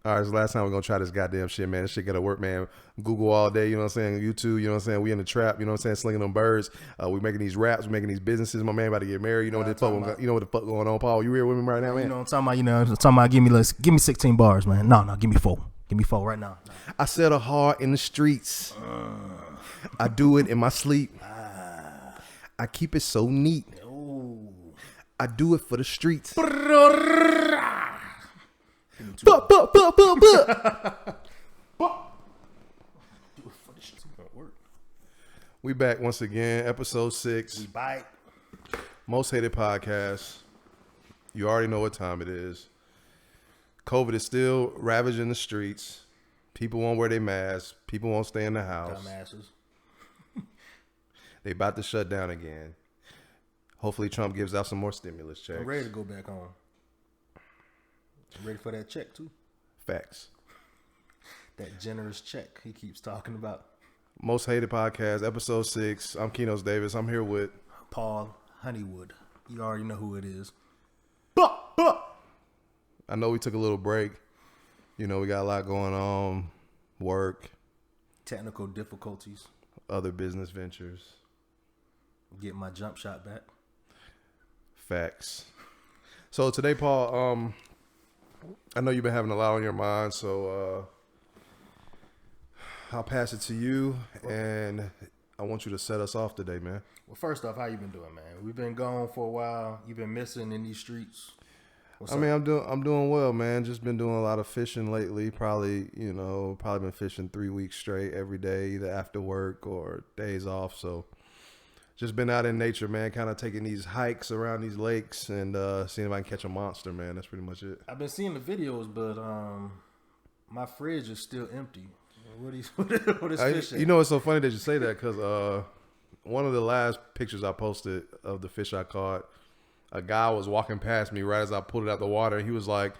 All right, so last time we're going to try this goddamn shit, man. This shit got to work, man. Google all day, you know what I'm saying? YouTube, you know what I'm saying? We in the trap, you know what I'm saying? Slinging them birds. We making these raps. We making these businesses. My man about to get married. You know what the fuck going on, Paul? You here with me right now, man? You know what I'm talking about, give me 16 bars, man. No, give me 4. Give me 4 right now. No. I sell the heart in the streets. I do it in my sleep. I keep it so neat. Ooh. I do it for the streets. We back once again, episode 6. We bite. Most hated podcast. You already know what time it is. COVID is still ravaging the streets. People won't wear their masks. People won't stay in the house. Dumbasses. They about to shut down again. Hopefully Trump gives out some more stimulus checks. I'm ready to go back home. I'm ready for that check too. Facts. That generous check he keeps talking about. Most hated podcast, episode 6. I'm Kenos Davis. I'm here with Paul Honeywood. You already know who it is. I know we took a little break. You know, we got a lot going on. Work. Technical difficulties. Other business ventures. Get my jump shot back. Facts. So today, Paul, I know you've been having a lot on your mind, so I'll pass it to you, and I want you to set us off today, man. Well, first off, how you been doing, man? We've been gone for a while. You've been missing in these streets. What's up? I'm doing well, man. Just been doing a lot of fishing lately. Probably been fishing 3 weeks straight every day, either after work or days off. So just been out in nature, man, kind of taking these hikes around these lakes and seeing if I can catch a monster, man. That's pretty much it. I've been seeing the videos, but my fridge is still empty. What is fishing? You know, it's so funny that you say that because one of the last pictures I posted of the fish I caught, a guy was walking past me right as I pulled it out the water. And he was like,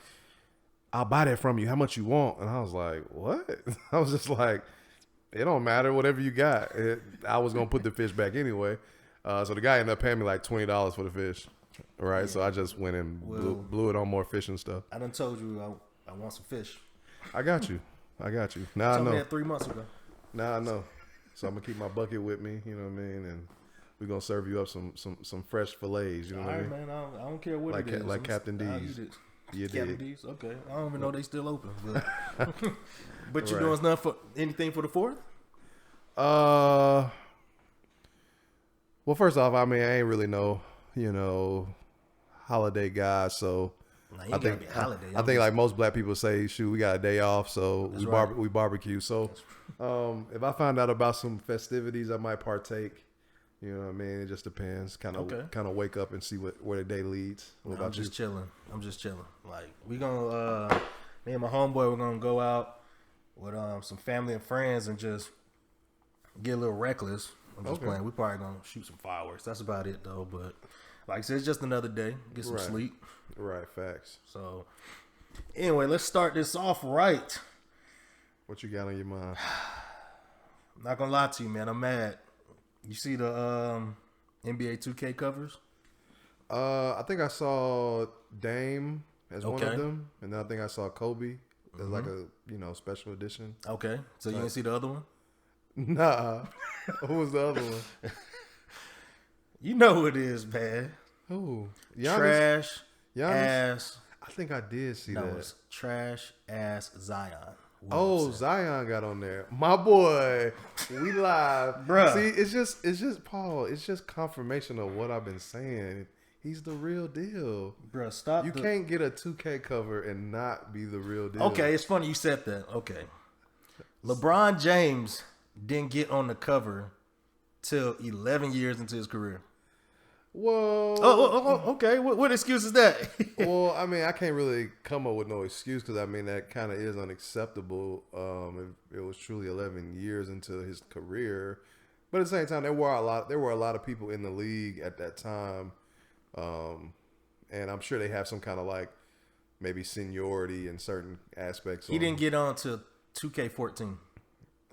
"I'll buy that from you. How much you want?" And I was like, "What?" I was just like, "It don't matter. Whatever you got." I was gonna put the fish back anyway. So the guy ended up paying me like $20 for the fish. Right. Yeah. So I just went and blew it on more fishing stuff. I done told you I want some fish. I got you. Now I know. Me that 3 months ago. Now I know. So I'm gonna keep my bucket with me. You know what I mean? And we're gonna serve you up some fresh fillets. You know what I mean? Man, I don't care what it is. Like Captain D's. You Captain D's? Okay. I don't even know they still open. But, but you right. doing nothing for anything for the 4th? Well, first off, I mean, I ain't really no, holiday guy, so I think like most black people say, shoot, we got a day off, so we barbecue. So if I find out about some festivities, I might partake. You know what I mean? It just depends. Kind of wake up and see where the day leads. I'm just chilling. Like we gonna me and my homeboy, we're gonna go out with some family and friends and just get a little reckless. I'm just playing. We probably gonna shoot some fireworks. That's about it though. But like I said, it's just another day. Get some sleep. Right, facts. So anyway, let's start this off right. What you got on your mind? I'm not gonna lie to you, man. I'm mad. You see the NBA 2K covers? I think I saw Dame as one of them, and then I think I saw Kobe as like a special edition. Okay, so you didn't see the other one? Nah. Who was the other one? You know who it is, man. Who? Trash Giannis? ass. I think I did see that. It's trash ass Zion. Oh, Zion got on there. My boy. We live. Bruh. See, it's just Paul. It's just confirmation of what I've been saying. He's the real deal. Bruh, stop. You can't get a 2K cover and not be the real deal. Okay, it's funny you said that. Okay. LeBron James didn't get on the cover till 11 years into his career. Whoa. Okay. What excuse is that? Well, I mean, I can't really come up with no excuse because, I mean, that kind of is unacceptable if it was truly 11 years into his career. But at the same time, there were a lot of people in the league at that time. And I'm sure they have some kind of like maybe seniority in certain aspects. He didn't get on to 2K14.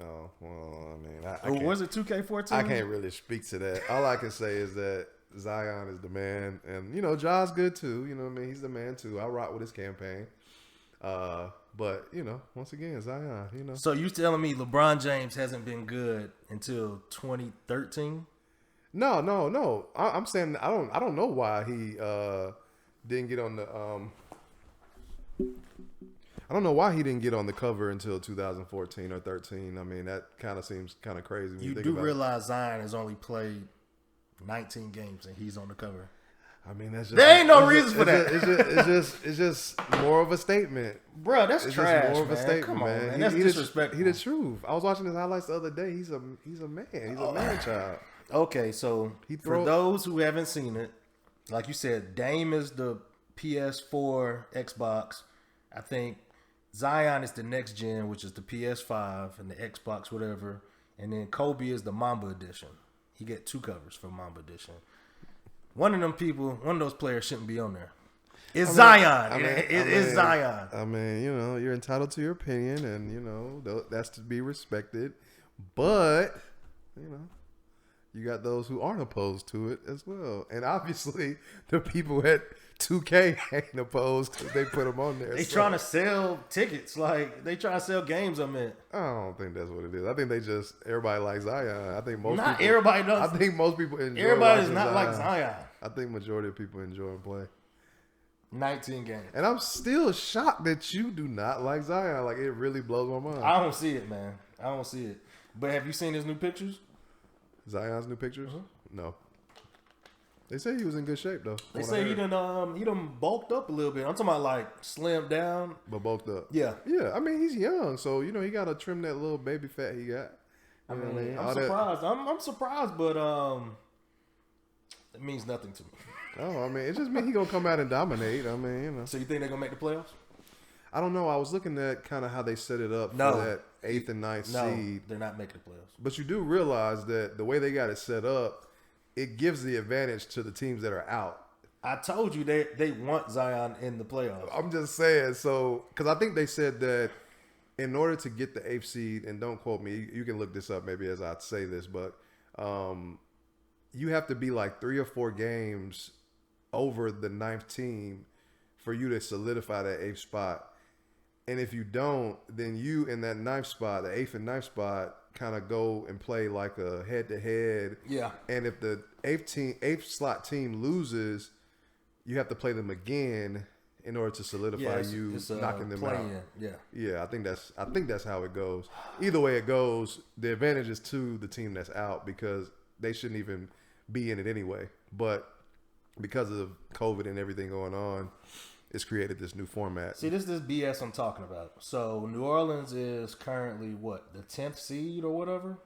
Oh, well, I mean, was it 2K14? I can't really speak to that. All I can say is that Zion is the man, and Ja's good too. You know what I mean? He's the man too. I rock with his campaign. But once again, Zion. So you telling me LeBron James hasn't been good until 2013? No. I'm saying I don't know why he didn't get on the I don't know why he didn't get on the cover until 2014 or 13. I mean, that kind of seems kind of crazy. When You think do about realize Zion has only played 19 games and he's on the cover. I mean, that's just, there ain't no reason for that. It's just more of a statement, bro. That's it's trash, just more of a man. statement, Come on, man. That's he disrespectful. He the truth. I was watching his highlights the other day. He's a man. He's a man child. Okay, so for those who haven't seen it, like you said, Dame is the PS4 Xbox. I think Zion is the next gen, which is the PS5 and the Xbox, whatever. And then Kobe is the Mamba edition. He get 2 covers for Mamba edition. One of those players shouldn't be on there. It's Zion. It's Zion. I mean, you're entitled to your opinion, and that's to be respected. But you got those who aren't opposed to it as well, and obviously the people at 2K ain't opposed because they put them on there. They trying to sell tickets, like they trying to sell games. I don't think that's what it is. I think everybody likes Zion. I think everybody does. I think most people enjoy. Everybody's not Zion. Like Zion. I think majority of people enjoy and play. 19 games. And I'm still shocked that you do not like Zion. Like, it really blows my mind. I don't see it, man. I don't see it. But have you seen his new pictures? Zion's new pictures? Mm-hmm. No. They say he was in good shape though. They say he done bulked up a little bit. I'm talking about like slimmed down. But bulked up. Yeah. Yeah. I mean, he's young, so he gotta trim that little baby fat he got. I mean, I'm surprised. I'm surprised, but it means nothing to me. Oh, I mean, it just means he gonna come out and dominate. I mean, So you think they're gonna make the playoffs? I don't know. I was looking at kind of how they set it up for that 8th and 9th seed. They're not making the playoffs. But you do realize that the way they got it set up, it gives the advantage to the teams that are out. I told you they want Zion in the playoffs. I'm just saying. So, because I think they said that in order to get the 8th seed, and don't quote me, you can look this up maybe as I say this, but you have to be like 3 or 4 games over the 9th team for you to solidify that 8th spot. And if you don't, then you in that 9th spot, the 8th and 9th spot, kind of go and play like a head-to-head. Yeah. And if the 8th slot team loses, you have to play them again in order to solidify it's knocking them out. Yeah, I think that's how it goes. Either way it goes, the advantage is to the team that's out because they shouldn't even be in it anyway. But because of COVID and everything going on, it's created this new format. See, this is BS I'm talking about. So New Orleans is currently the 10th seed or whatever,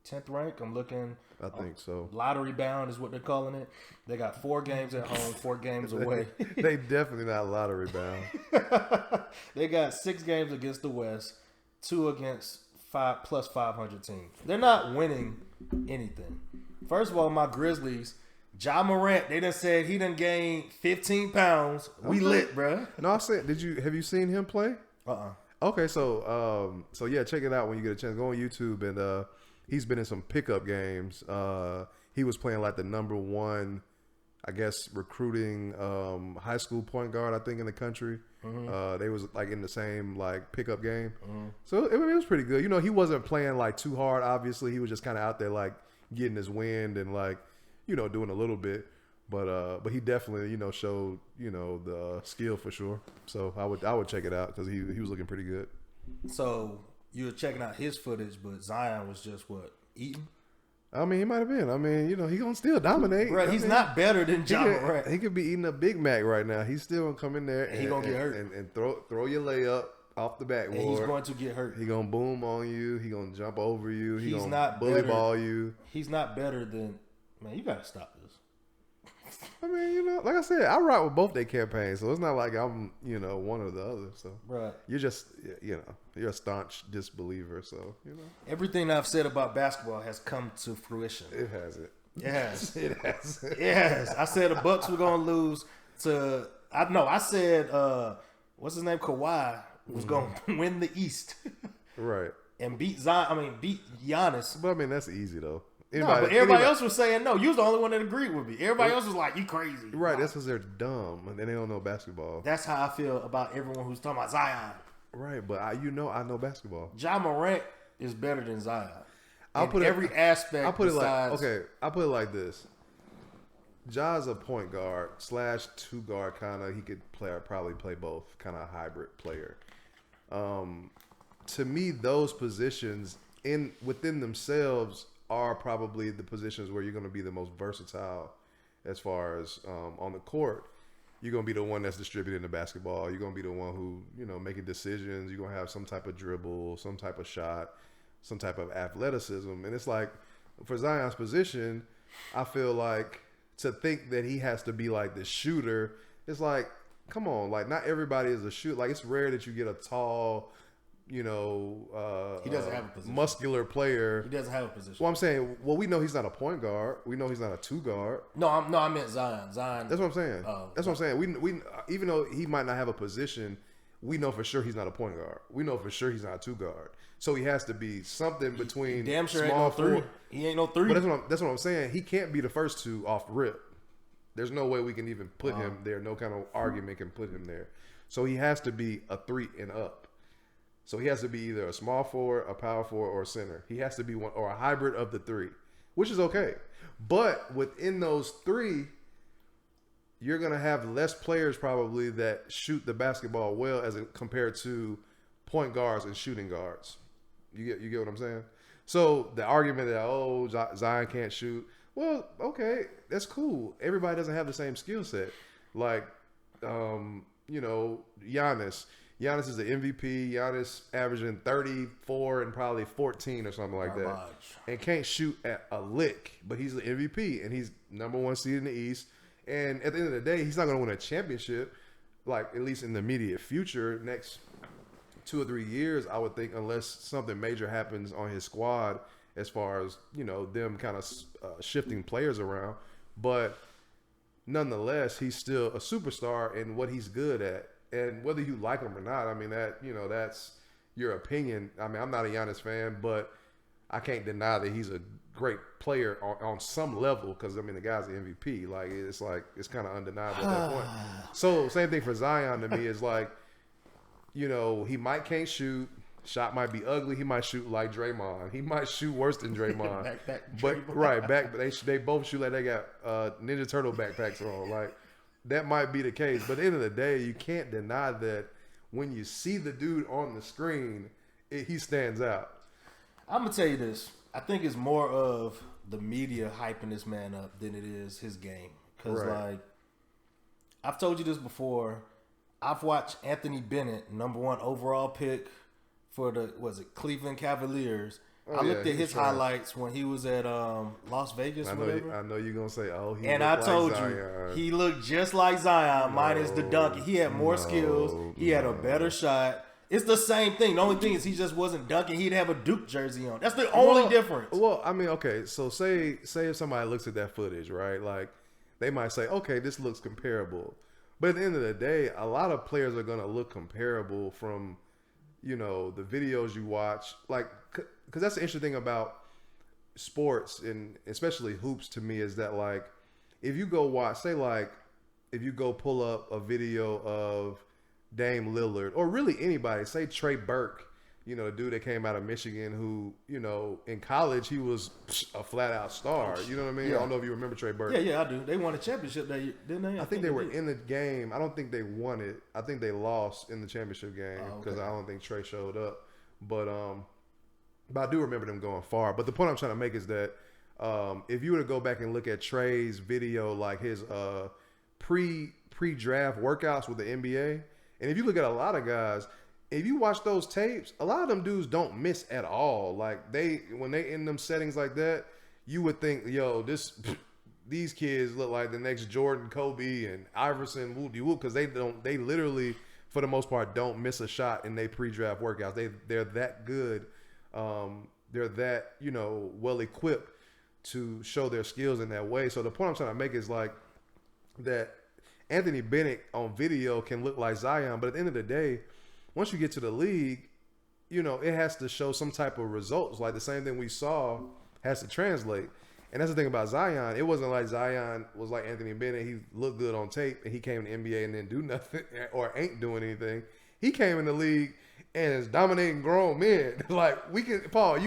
10th rank. I'm looking. I think so. Lottery bound is what they're calling it. They got 4 games at home, 4 games away. They definitely not lottery bound. They got 6 games against the West, 2 against 5 plus 500 teams. They're not winning anything. First of all, my Grizzlies. Ja Morant, they done said he done gained 15 pounds. We lit, bruh. No, I said, have you seen him play? Okay, so yeah, check it out when you get a chance. Go on YouTube, and he's been in some pickup games. He was playing like the number 1, I guess, recruiting high school point guard, I think, in the country. Mm-hmm. They was like in the same like pickup game. Mm-hmm. So it was pretty good. He wasn't playing like too hard, obviously. He was just kind of out there like getting his wind and like, doing a little bit, but he definitely, showed, the skill for sure. So I would check it out because he was looking pretty good. So you were checking out his footage, but Zion was just eating? I mean, he might have been. I mean, he gonna still dominate. Right, he's not better than Ja Morant. He could be eating a Big Mac right now. He's still gonna come in there and he gonna get hurt and throw your layup off the backboard. And he's going to get hurt. He gonna boom on you. He gonna jump over you. He's gonna not bully ball you. He's not better than. Man, you gotta stop this. I mean, like I said, I rock with both their campaigns, so it's not like I'm, one or the other. So right, you're just, you're a staunch disbeliever. So everything I've said about basketball has come to fruition. It hasn't. It has. It has. It has. I said the Bucks were gonna lose to. I said, what's his name? Kawhi was gonna win the East. Right. And beat Zion. Beat Giannis. But I mean, that's easy though. but everybody else was saying no. You was the only one that agreed with me. Everybody else was like, "You crazy." Right. That's because they're dumb and they don't know basketball. That's how I feel about everyone who's talking about Zion. Right, but I know basketball. Ja Morant is better than Zion. I'll put every aspect. I'll put it like this. Ja's a point guard / 2 guard kind of. He could probably play both, kind of a hybrid player. To me, those positions within themselves are probably the positions where you're going to be the most versatile as far as on the court. You're going to be the one that's distributing the basketball. You're going to be the one who, making decisions. You're going to have some type of dribble, some type of shot, some type of athleticism. And it's like, for Zion's position, I feel like to think that he has to be like the shooter, it's like, come on. Like, not everybody is a shooter. Like, it's rare that you get a tall, he doesn't have a position. Muscular player. He doesn't have a position. Well, I'm saying, we know he's not a point guard. We know he's not a 2 guard. No, I meant Zion. Zion. That's what I'm saying. That's what I'm saying. We even though he might not have a position, we know for sure he's not a point guard. We know for sure he's not a 2 guard. So he has to be something between damn sure small ain't no 3. forward. He ain't no 3. But that's what I'm saying. He can't be the first 2 off rip. There's no way we can even put him there. No kind of argument can put him there. So he has to be a 3 and up. So he has to be either a small forward, a power forward, or a center. He has to be one or a hybrid of the 3, which is okay. But within those 3, you're gonna have less players probably that shoot the basketball well as compared to point guards and shooting guards. You get what I'm saying? So the argument that Zion can't shoot, well, okay, that's cool. Everybody doesn't have the same skill set. Like, Giannis. Giannis is the MVP. Giannis averaging 34 and probably 14 or something like that. And can't shoot at a lick, but he's the MVP and he's number 1 seed in the East. And at the end of the day, he's not going to win a championship, like at least in the immediate future, next 2 or 3 years, I would think, unless something major happens on his squad as far as, them kind of shifting players around. But nonetheless, he's still a superstar in what he's good at. And whether you like him or not, I mean, that's your opinion. I mean, I'm not a Giannis fan, but I can't deny that he's a great player on some level because, I mean, the guy's the MVP. It's kind of undeniable at that point. So same thing for Zion to me is like, he can't shoot. Shot might be ugly. He might shoot like Draymond. He might shoot worse than Draymond. But they both shoot like they got Ninja Turtle backpacks on. Like, that might be the case. But at the end of the day, you can't deny that when you see the dude on the screen, he stands out. I'm going to tell you this. I think it's more of the media hyping this man up than it is his game. Because, I've told you this before. I've watched Anthony Bennett, number 1 overall pick for the, Cleveland Cavaliers. I looked at his highlights when he was at Las Vegas. I know you're going to say, I told you, he looked just like Zion, minus the dunk. He had more skills. He had a better shot. It's the same thing. The only thing is he just wasn't dunking. He'd have a Duke jersey on. That's the only difference. Well, I mean, okay, so say if somebody looks at that footage, right? Like, they might say, okay, this looks comparable. But at the end of the day, a lot of players are going to look comparable from, the videos you watch. Like, because that's the interesting thing about sports and especially hoops to me is that, like, if you go watch, if you go pull up a video of Dame Lillard or really anybody, say Trey Burke, the dude that came out of Michigan who, in college, he was a flat out star. You know what I mean? Yeah. I don't know if you remember Trey Burke. Yeah, I do. They won a championship that year, didn't they? I think they were in the game. I don't think they won it. I think they lost in the championship game because I don't think Trey showed up. But I do remember them going far. But the point I'm trying to make is that if you were to go back and look at Trey's video, like his pre-draft workouts with the NBA, and if you look at a lot of guys, if you watch those tapes, a lot of them dudes don't miss at all. Like when they in them settings like that, you would think, these kids look like the next Jordan, Kobe, and Iverson, whoop-de-whoop, because they literally, for the most part, don't miss a shot in their pre-draft workouts. They're that good. They're that, well equipped to show their skills in that way. So the point I'm trying to make is like that Anthony Bennett on video can look like Zion, but at the end of the day, once you get to the league, it has to show some type of results. Like the same thing we saw has to translate. And that's the thing about Zion. It wasn't like Zion was like Anthony Bennett. He looked good on tape, and he came to the NBA and didn't do nothing or ain't doing anything. He came in the league and is dominating grown men. Like we can, Paul.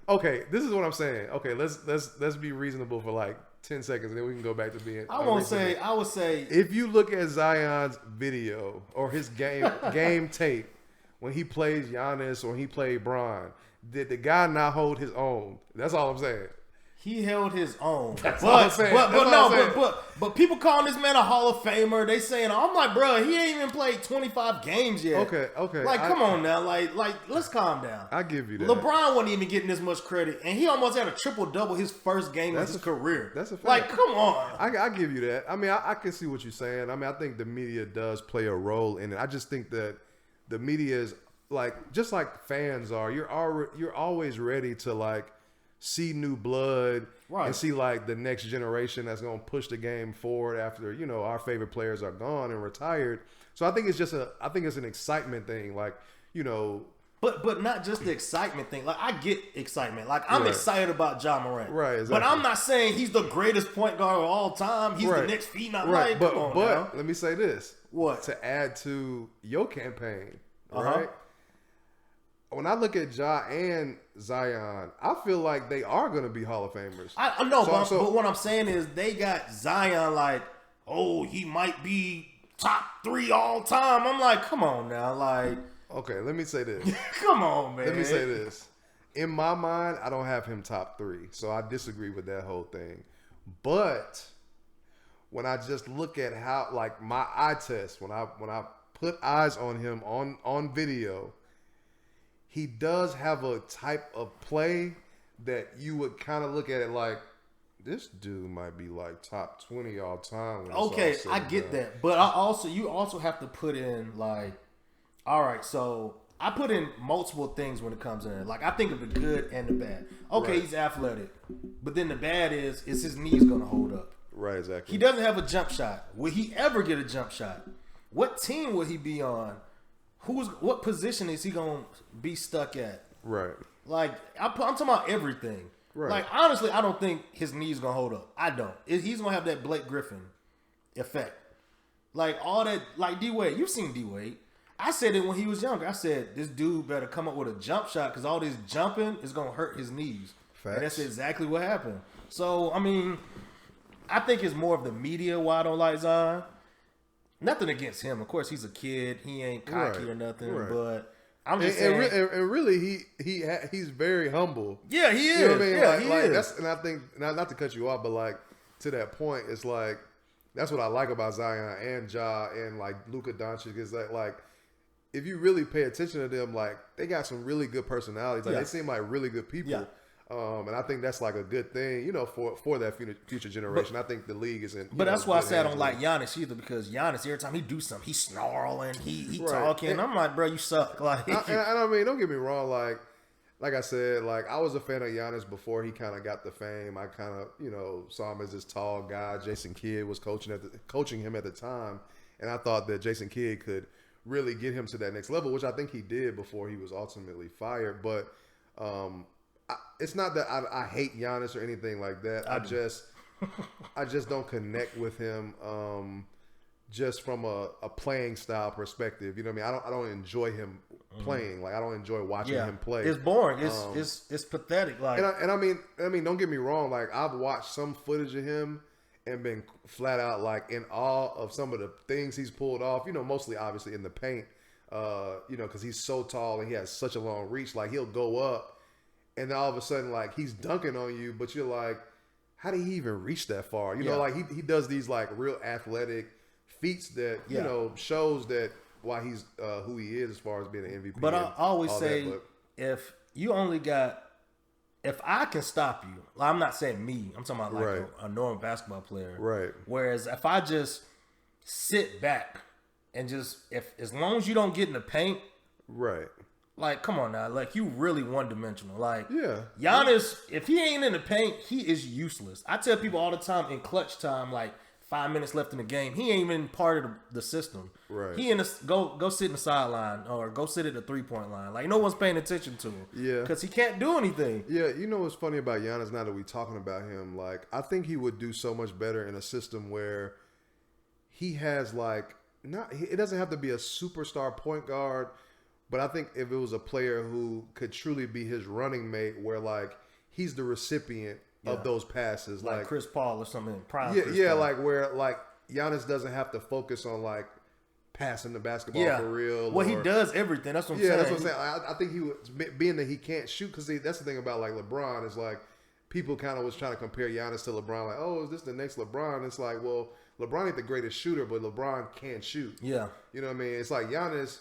Okay? This is what I'm saying. Okay, let's be reasonable for like 10 seconds, and then we can go back to being. I would say if you look at Zion's video or his game tape when he plays Giannis or he played Bron, did the guy not hold his own? That's all I'm saying. He held his own. But people calling this man a Hall of Famer. They saying, I'm like, bro, he ain't even played 25 games yet. Okay. Like, come on now. Like, let's calm down. I give you that. LeBron wasn't even getting this much credit, and he almost had a triple-double his first game of his career. That's a fact. Like, come on. I give you that. I mean, I can see what you're saying. I mean, I think the media does play a role in it. I just think that the media is, like, just like fans are, you're always ready to, like, see new blood and see like the next generation that's going to push the game forward after, you know, our favorite players are gone and retired. So I think it's just an excitement thing. Like, you know, but not just the excitement thing. Like, I get excitement. Like, I'm excited about Ja Morant. Right. Exactly. But I'm not saying he's the greatest point guard of all time. He's the next phenom. Right. Like, but let me say this. What? To add to your campaign, right? When I look at Ja and Zion, I feel like they are going to be Hall of Famers. I know, but what I'm saying is they got Zion like, oh, he might be top 3 all time. I'm like, come on now. Like, okay, let me say this. Come on, man. Let me say this. In my mind, I don't have him top 3, so I disagree with that whole thing. But when I just look at how, like, my eye test, when I put eyes on him on video, he does have a type of play that you would kind of look at it like, this dude might be like top 20 all time. Okay, I get that. But you also have to put in like, all right, so I put in multiple things when it comes in. Like, I think of the good and the bad. Okay, he's athletic. But then the bad is his knees going to hold up. Right, exactly. He doesn't have a jump shot. Will he ever get a jump shot? What team will he be on? What position is he gonna be stuck at? Right. Like, I'm talking about everything. Right. Like, honestly, I don't think his knees gonna hold up. I don't. He's gonna have that Blake Griffin effect. Like, all that, like D-Wade. You've seen D-Wade. I said it when he was younger. I said, this dude better come up with a jump shot because all this jumping is gonna hurt his knees. Facts. And that's exactly what happened. So, I mean, I think it's more of the media why I don't like Zion. Nothing against him. Of course, he's a kid. He ain't cocky or nothing. Right. But I'm just saying. And really, he's very humble. Yeah, he is. You know what I mean? Yeah, he is. That's, and I think, not to cut you off, but like to that point, it's like that's what I like about Zion and Ja and like Luka Doncic is that like if you really pay attention to them, like they got some really good personalities. Like they seem like really good people. Yeah. And I think that's like a good thing, you know, for that future generation. I think the league isn't. But that's why I said I don't like Giannis either, because Giannis, every time he do something, he's snarling, he talking. And I'm like, bro, you suck. Like, I mean, don't get me wrong. Like I said, like I was a fan of Giannis before he kind of got the fame. I kind of, you know, saw him as this tall guy. Jason Kidd was coaching him at the time, and I thought that Jason Kidd could really get him to that next level, which I think he did before he was ultimately fired. But it's not that I hate Giannis or anything like that. I just don't connect with him just from a playing style perspective. You know what I mean? I don't enjoy him playing. Like I don't enjoy watching him play. It's boring. It's pathetic. Like and I mean, don't get me wrong. Like I've watched some footage of him and been flat out like in awe of some of the things he's pulled off. You know, mostly obviously in the paint. You know, because he's so tall and he has such a long reach. Like he'll go up. And then all of a sudden, like, he's dunking on you, but you're like, how did he even reach that far? You know, like, he does these, like, real athletic feats that, you know, shows that why he's who he is as far as being an MVP. But I always say, if I can stop you, like, I'm not saying me, I'm talking about, like, a normal basketball player. Right. Whereas if I just sit back and just, as long as you don't get in the paint. Right. Like, come on now. Like, you really one-dimensional. Like, Giannis, if he ain't in the paint, he is useless. I tell people all the time in clutch time, like, 5 minutes left in the game. He ain't even part of the system. Right. He in the go sit in the sideline or go sit at the 3-point line. Like no one's paying attention to him. Yeah. Because he can't do anything. Yeah, you know what's funny about Giannis now that we're talking about him? Like, I think he would do so much better in a system where he has like it doesn't have to be a superstar point guard, but I think if it was a player who could truly be his running mate, where like he's the recipient of those passes, like Chris Paul or something. Prime yeah, Chris yeah, Paul. like where like Giannis doesn't have to focus on like passing the basketball for real. Well, he does everything. That's what I'm saying. Yeah, that's what I'm saying. I think he would, being that he can't shoot, because that's the thing about like LeBron is like people kind of was trying to compare Giannis to LeBron. Like, oh, is this the next LeBron? It's like, well, LeBron ain't the greatest shooter, but LeBron can shoot. Yeah, you know what I mean. It's like Giannis,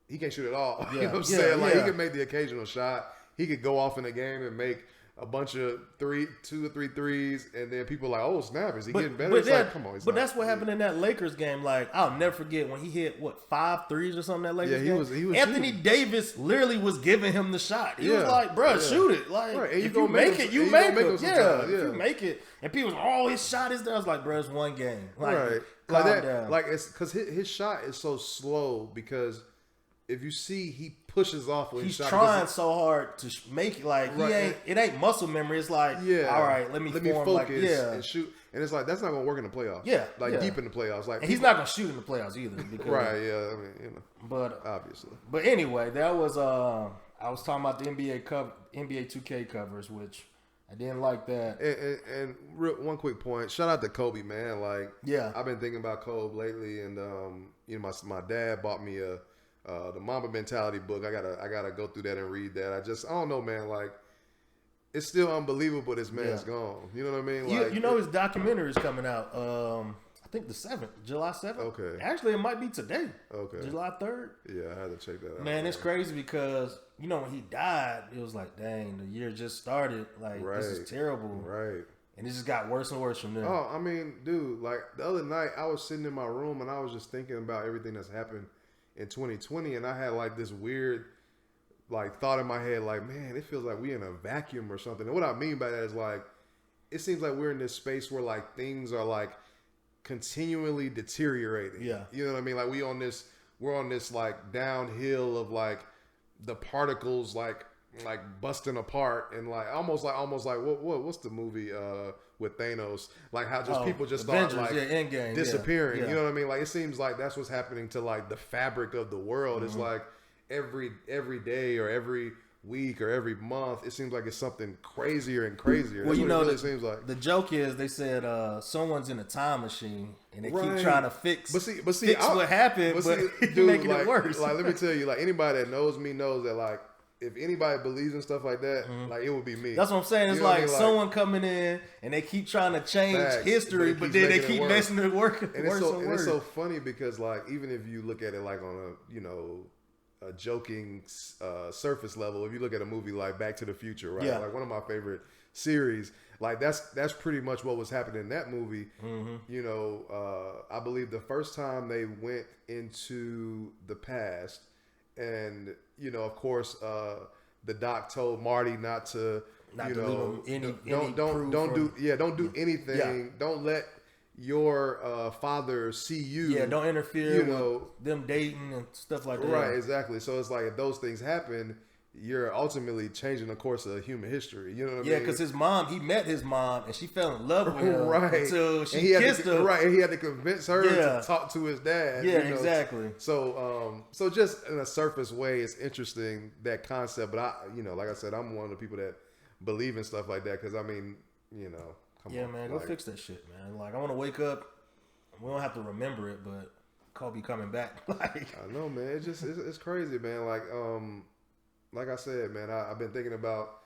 he can't shoot at all. Yeah. You know what I'm saying? Like he can make the occasional shot. He could go off in a game and make a bunch of 2 or 3 threes, and then people are like, oh snap, is he getting better? It's like, come on, but that's what happened in that Lakers game. Like I'll never forget when he hit 5 threes or something. That Lakers game. He was Anthony Davis literally was giving him the shot. He was like, bro, shoot it. Like if you make it, you make it. Yeah, if you make it. And people, his shot is there. I was like, bro, it's one game. Like, right, calm like that. Down. Like it's because his shot is so slow, because if you see, he pushes off when he's shot. Trying so hard to make it. Like it ain't muscle memory. It's like, all right, let me focus and shoot. And it's like that's not gonna work in the plaplayoffs. Yeah, deep in the playoffs. Like, and he's not gonna shoot in the playoffs either. Because, right? Yeah, I mean, but obviously. But anyway, that was I was talking about the NBA 2K covers, which I didn't like that. And one quick point, shout out to Kobe, man. Like, I've been thinking about Kobe lately, and my dad bought me the Mamba Mentality book. I gotta go through that and read that. I don't know, man. Like, it's still unbelievable this man's gone. You know what I mean? Like, you know his documentary is coming out. I think the 7th, July 7th. Okay. Actually, it might be today. Okay. July 3rd. Yeah, I had to check that out. Man, it's crazy because when he died, it was like, dang, the year just started. Like, this is terrible. Right. And it just got worse and worse from there. Oh, I mean, dude, like the other night, I was sitting in my room and I was just thinking about everything that's happened in 2020, and I had like this weird like thought in my head, like, man, it feels like we in a vacuum or something. And what I mean by that is like, it seems like we're in this space where like things are like continually deteriorating. Yeah. You know what I mean? Like we're on this like downhill of like the particles like busting apart, and like almost like what's the movie with Thanos, like how just people just start like Endgame, disappearing. You know what I mean? Like it seems like that's what's happening to like the fabric of the world. Mm-hmm. It's like every day or every week or every month, it seems like it's something crazier and crazier. Well, that's what it really seems like. The joke is they said someone's in a time machine and they keep trying to fix. But see, what happened, but dude, making like, it worse. Like, let me tell you, like anybody that knows me knows that like if anybody believes in stuff like that, like it would be me. That's what I'm saying. It's like someone coming in and they keep trying to change history, but then they keep messing it working. And it's so funny because like even if you look at it like on a joking surface level, if you look at a movie like Back to the Future, right? Like one of my favorite series, like that's pretty much what was happening in that movie. Mm-hmm. I believe the first time they went into the past, and of course the doc told Marty not to do anything. Yeah. Don't let your father see you. Yeah, don't interfere with them dating and stuff like that. Right, exactly. So it's like if those things happen, you're ultimately changing the course of human history. You know what I mean? Yeah, because he met his mom and she fell in love with him until she kissed him. Right, and he had to convince her to talk to his dad. Yeah, exactly. So just in a surface way, it's interesting, that concept. But I, like I said, I'm one of the people that believe in stuff like that because I mean, come on, man, go fix that shit, man. Like I want to wake up. We don't have to remember it, but Kobe coming back. Like I know, man. It's crazy, man. Like I said, man, I've been thinking about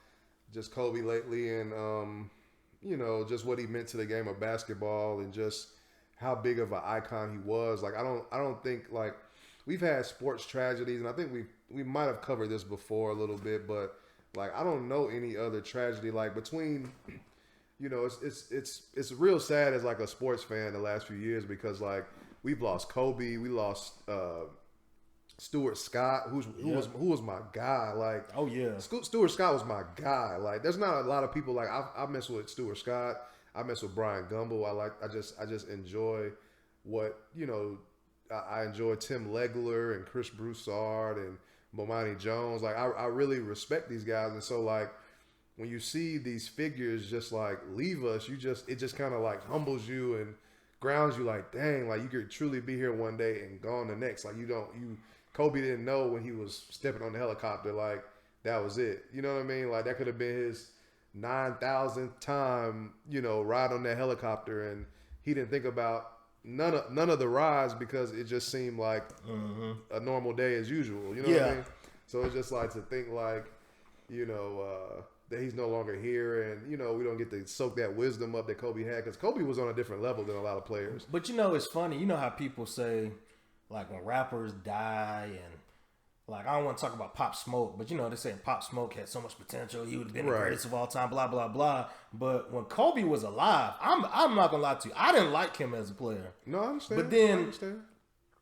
just Kobe lately, and just what he meant to the game of basketball, and just how big of an icon he was. Like I don't think like we've had sports tragedies, and I think we might have covered this before a little bit, but like I don't know any other tragedy like between. It's real sad as like a sports fan the last few years because like we've lost Kobe, we lost Stuart Scott, who was my guy. Like, oh yeah, Stuart Scott was my guy. Like, there's not a lot of people like I mess with Stuart Scott. I mess with Brian Gumble. I just enjoy what I enjoy Tim Legler and Chris Broussard and Bomani Jones. Like I really respect these guys, and so like when you see these figures just like leave us, it just kind of like humbles you and grounds you. Like dang, like you could truly be here one day and gone the next. Like Kobe didn't know when he was stepping on the helicopter like that was it. You know what I mean? Like that could have been his 9,000th time, ride on that helicopter, and he didn't think about none of the rides because it just seemed like a normal day as usual. You know what I mean? So it's just like to think like, that he's no longer here, and we don't get to soak that wisdom up that Kobe had, because Kobe was on a different level than a lot of players. But it's funny. You know how people say, like when rappers die, and like I don't want to talk about Pop Smoke, but they say Pop Smoke had so much potential. He would have been the greatest of all time. Blah blah blah. But when Kobe was alive, I'm not gonna lie to you, I didn't like him as a player. No, I understand. But then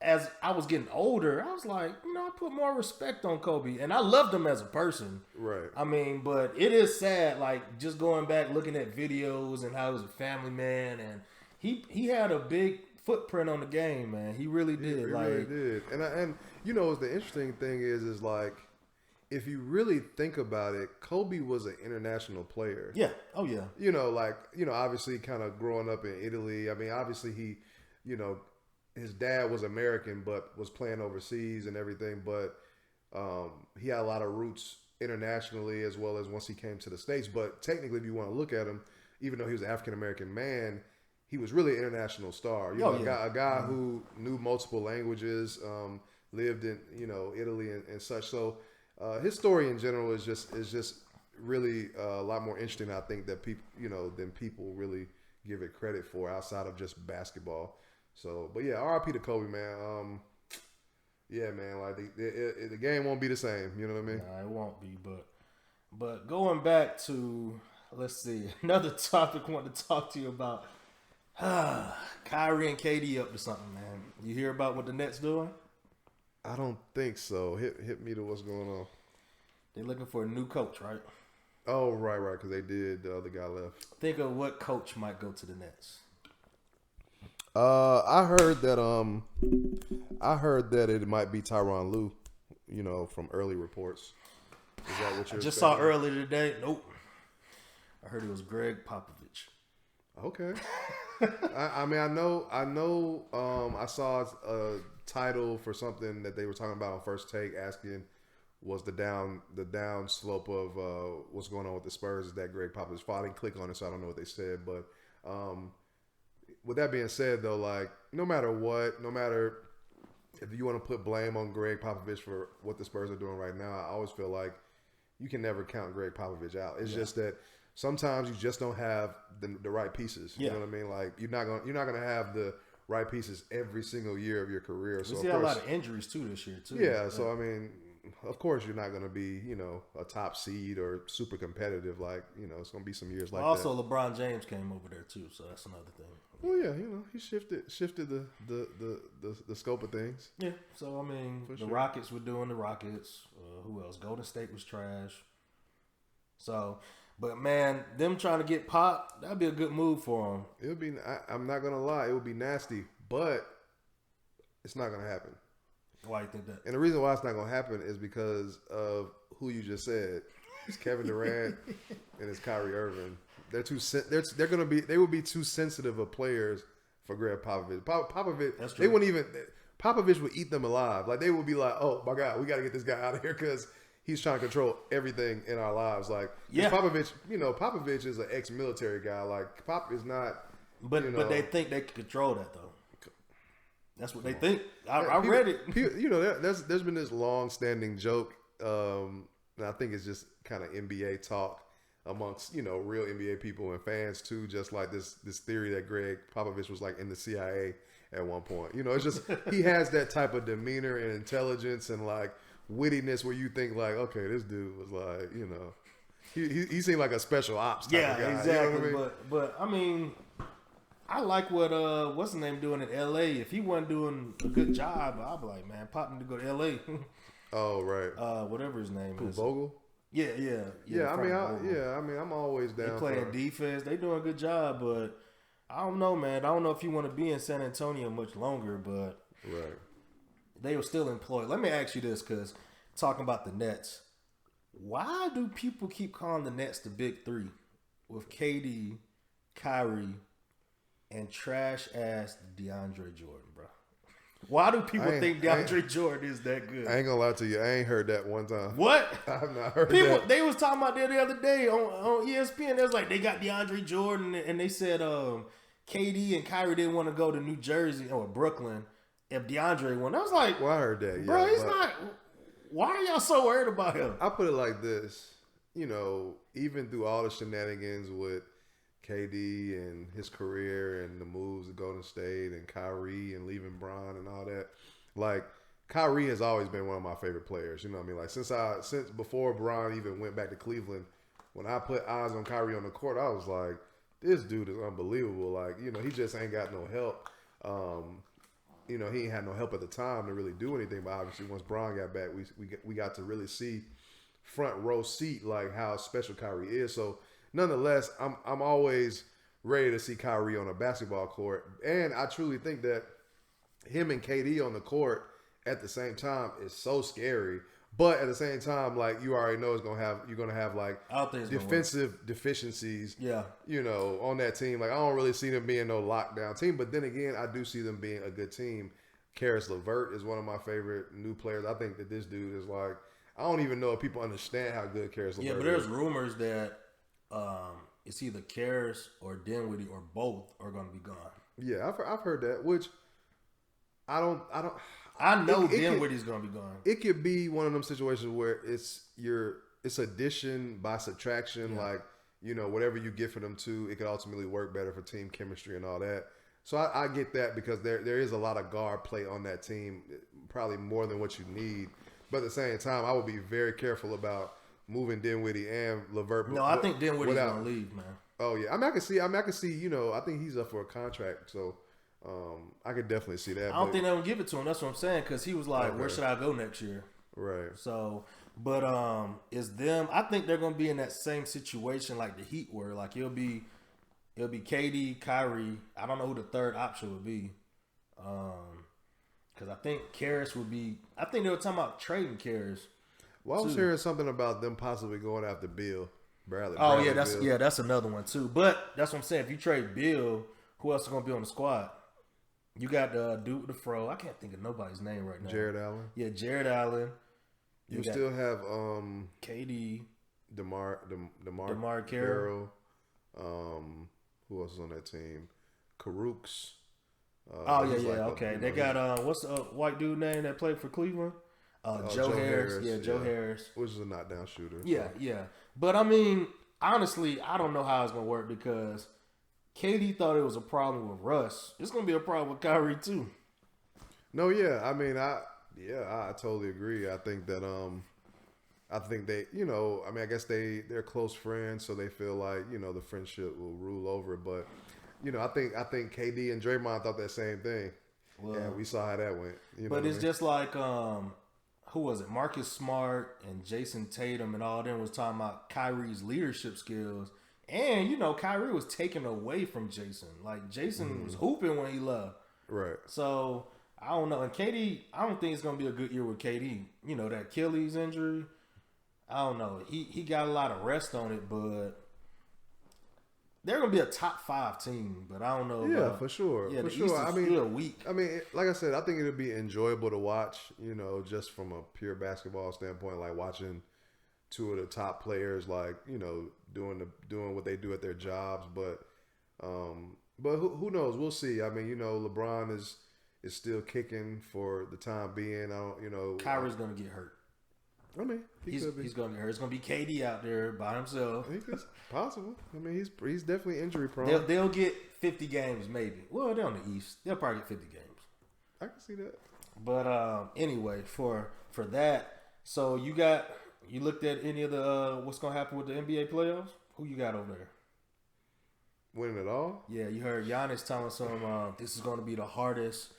as I was getting older, I was like, I put more respect on Kobe, and I loved him as a person. Right. I mean, but it is sad, like just going back looking at videos and how he was a family man, and he had a big footprint on the game, man. He really did. He really did. And the interesting thing is like, if you really think about it, Kobe was an international player. Yeah. Oh yeah. Obviously kind of growing up in Italy. I mean, obviously he, his dad was American, but was playing overseas and everything. But he had a lot of roots internationally as well as once he came to the States. But technically, if you want to look at him, even though he was an African-American man, he was really an international star. A guy who knew multiple languages, lived in Italy and such. So his story in general is just really a lot more interesting, I think, that people than people really give it credit for outside of just basketball. So, but yeah, RIP to Kobe, man. Yeah, man, like the game won't be the same. You know what I mean? Nah, it won't be. But going back to, let's see, another topic I want to talk to you about. Kyrie and KD up to something, man. You hear about what the Nets doing? I don't think so. Hit me to what's going on. They're looking for a new coach, right? Oh, right, because they did. The other guy left. Think of what coach might go to the Nets. I heard that it might be Tyronn Lue, from early reports. Is that what you're just saying? saw earlier today. Nope. I heard it was Greg Popovich. Okay. I know. I saw a title for something that they were talking about on First Take, asking was the down slope of what's going on with the Spurs is that Greg Popovich. I didn't click on it, so I don't know what they said. But with that being said, though, like no matter if you want to put blame on Greg Popovich for what the Spurs are doing right now, I always feel like you can never count Greg Popovich out. It's just that sometimes you just don't have the right pieces. You know what I mean? Like you're not gonna have the right pieces every single year of your career. So we see a lot of injuries too this year too. Yeah. So I mean, of course you're not gonna be a top seed or super competitive. Like it's gonna be some years like that. Also, LeBron James came over there too, so that's another thing. Well, yeah, he shifted the scope of things. Yeah. So I mean, the Rockets were doing the Rockets. Who else? Golden State was trash. So. But man, them trying to get Pop, that'd be a good move for them. It would be. I'm not gonna lie, it would be nasty, but it's not gonna happen. Why you think that? And the reason why it's not gonna happen is because of who you just said. It's Kevin Durant and it's Kyrie Irving. They're gonna be. They would be too sensitive of players for Greg Popovich. Popovich. That's true. They wouldn't even. Popovich would eat them alive. Like they would be like, oh my God, we got to get this guy out of here because he's trying to control everything in our lives. Like Popovich, Popovich is an ex-military guy. Like Pop is not. But they think they can control that though. That's what they think. I read it. There's been this long-standing joke, and I think it's just kind of NBA talk amongst real NBA people and fans too. Just like this theory that Greg Popovich was like in the CIA at one point. It's just he has that type of demeanor and intelligence and like wittiness where you think like, okay, this dude was like, he seemed like a special ops type of guy. Exactly. You know what I mean? But I mean, I like what what's his name doing in LA. If he wasn't doing a good job, I'd be like, man, Pop him to go to LA. Oh right. Whatever his name is. Vogel? Yeah. I mean, I'm always They down. playing defense. They doing a good job, but I don't know, man. I don't know if you want to be in San Antonio much longer, but Right. they were still employed. Let me ask you this, because talking about the Nets, why do people keep calling the Nets the Big Three with KD, Kyrie, and trash ass DeAndre Jordan, bro? Why do people think DeAndre Jordan is that good? I ain't gonna lie to you. I ain't heard that one time. What? I've not heard People, that. they was talking about that the other day on ESPN. They was like, they got DeAndre Jordan, and they said KD and Kyrie didn't want to go to New Jersey or Brooklyn if DeAndre won. I was like, Well, I heard that. bro, yeah, he's but not. Why are y'all so worried about him? I put it like this. You know, even through all the shenanigans with KD and his career and the moves to Golden State and Kyrie and leaving Bron and all that, like Kyrie has always been one of my favorite players. You know what I mean? Like since before Bron even went back to Cleveland, when I put eyes on Kyrie on the court, I was like, this dude is unbelievable. Like, you know, he just ain't got no help. You know, he ain't had no help at the time to really do anything. But obviously, once Bron got back, we got to really see front row seat like how special Kyrie is. So nonetheless, I'm always ready to see Kyrie on a basketball court, and I truly think that him and KD on the court at the same time is so scary. But at the same time, like you already know, you're gonna have like defensive deficiencies. Yeah, you know, on that team. Like I don't really see them being no lockdown team. But then again, I do see them being a good team. Karis LeVert is one of my favorite new players. I think that this dude is like, I don't even know if people understand how good Karis LeVert is. Yeah, but there's rumors that it's either Karis or Dinwiddie or both are going to be gone. Yeah, I've heard that, which I know Dinwiddie's going to be gone. It could be one of them situations where it's addition by subtraction. Yeah. Like, you know, whatever you get for them two, it could ultimately work better for team chemistry and all that. So I get that because there is a lot of guard play on that team, probably more than what you need. But at the same time, I would be very careful about moving Dinwiddie and LeVert. No, I think Dinwiddie's going to leave, man. Oh yeah, I mean, I can see. You know, I think he's up for a contract, so I could definitely see that. I don't think they're gonna give it to him. That's what I'm saying, because he was like, okay. "Where should I go next year?" Right. So, but is them? I think they're gonna be in that same situation like the Heat were. Like it'll be KD, Kyrie. I don't know who the third option would be. Because I think Karis would be. I think they were talking about trading Karis. Well, I was hearing something about them possibly going after Bill Bradley. Oh Bradley, yeah, that's another one too. But that's what I'm saying. If you trade Bill, who else is gonna be on the squad? You got the dude with the fro. I can't think of nobody's name right now. Jared Allen. Yeah, Jared Allen. You still have KD, DeMar Carroll. Who else is on that team? Karooks. Okay. They got what's the white dude name that played for Cleveland? Joe Harris. Yeah, Joe Harris. Which is a knockdown shooter. Yeah, yeah. But I mean, honestly, I don't know how it's gonna work because KD thought it was a problem with Russ. It's gonna be a problem with Kyrie too. No, yeah. I mean, I totally agree. I think that they, you know, I mean, I guess they're close friends, so they feel like, you know, the friendship will rule over it. But, you know, I think KD and Draymond thought that same thing. Well, yeah, we saw how that went. But it's just like who was it? Marcus Smart and Jason Tatum and all them was talking about Kyrie's leadership skills. And, you know, Kyrie was taken away from Jason. Like, Jason was hooping when he left. Right. So, I don't know. And KD, I don't think it's going to be a good year with KD. You know, that Achilles injury, I don't know. He got a lot of rest on it, but they're going to be a top 5 team. But I don't know. Yeah, for sure. Yeah, for the sure. East is still weak. I mean, like I said, I think it'll be enjoyable to watch, you know, just from a pure basketball standpoint, like watching two of the top players, like, you know, doing what they do at their jobs. But who knows? We'll see. I mean, you know, LeBron is still kicking for the time being. I don't, you know, Kyrie's gonna get hurt. I mean, he's gonna get hurt. It's gonna be KD out there by himself. I think it's possible. I mean, he's definitely injury prone. They'll get 50 games maybe. Well, they're on the East. They'll probably get 50 games. I can see that. But anyway, for that, so you looked at any of the what's gonna happen with the NBA playoffs? Who you got over there? Winning it all? Yeah, you heard Giannis telling some this is gonna be the hardest.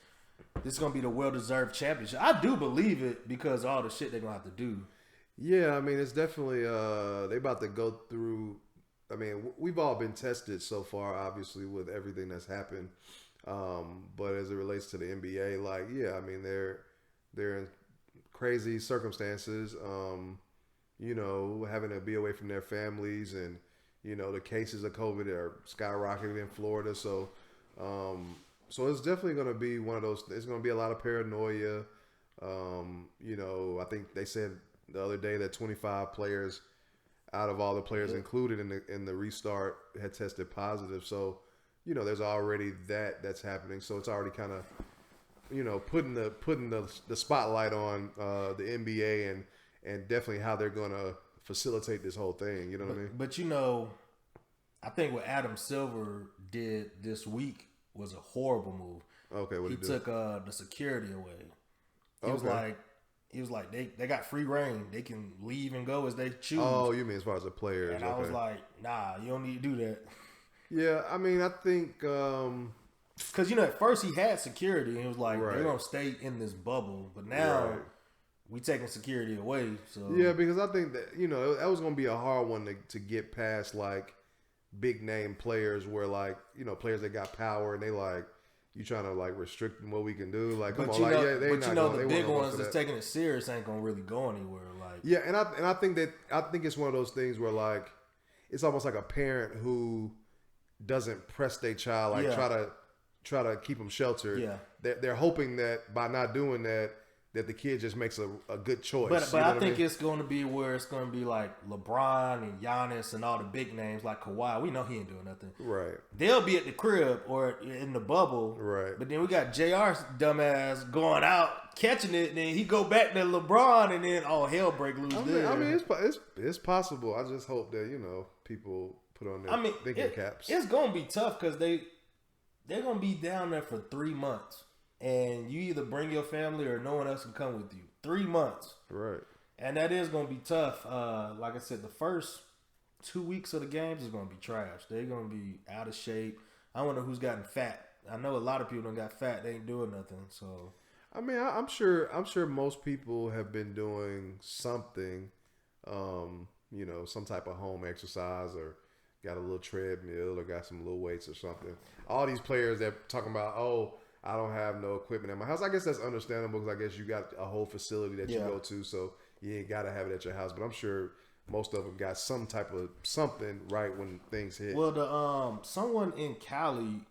This is gonna be the well-deserved championship. I do believe it because of all the shit they're gonna have to do. Yeah, I mean, it's definitely they about to go through. I mean, we've all been tested so far, obviously, with everything that's happened. But as it relates to the NBA, like, yeah, I mean, they're in crazy circumstances. Having to be away from their families, and the cases of COVID are skyrocketing in Florida. So it's definitely going to be one of those. There's going to be a lot of paranoia. I think they said the other day that 25 players out of all the players included in the restart had tested positive. So, there's already that's happening. So it's already kind of, putting the spotlight on the NBA and definitely how they're going to facilitate this whole thing. You know what I mean? But I think what Adam Silver did this week was a horrible move. Okay, what he did took the security away. He was like they got free reign. They can leave and go as they choose. Oh, you mean as far as the players? And I was like, nah, you don't need to do that. Yeah, I mean, I think because at first he had security and he was like, they're gonna stay in this bubble, but now we taking security away. So yeah, because I think that that was gonna be a hard one to get past, like big name players where like players that got power and they like. You trying to like restrict what we can do? Like, come on, like, yeah, they not. But the big ones that's taking it serious ain't gonna really go anywhere. Like, yeah, and I think it's one of those things where like it's almost like a parent who doesn't press their child, like try to keep them sheltered. Yeah, they're hoping that by not doing that the kid just makes a good choice. But I think it's going to be where it's going to be like LeBron and Giannis and all the big names like Kawhi. We know he ain't doing nothing. Right. They'll be at the crib or in the bubble. Right. But then we got JR's dumbass going out, catching it, and then he go back to LeBron, and then hell break loose there. I mean, it's possible. I just hope that, people put on their thinking caps. It's going to be tough because they're going to be down there for 3 months. And you either bring your family or no one else can come with you. 3 months. Right. And that is going to be tough. Like I said, the first 2 weeks of the games is going to be trash. They're going to be out of shape. I wonder who's gotten fat. I know a lot of people done got fat. They ain't doing nothing. So, I mean, I'm sure most people have been doing something, some type of home exercise or got a little treadmill or got some little weights or something. All these players that talking about, I don't have no equipment at my house. I guess that's understandable because I guess you got a whole facility that you go to, so you ain't got to have it at your house. But I'm sure most of them got some type of something right when things hit. Well, someone in Cali,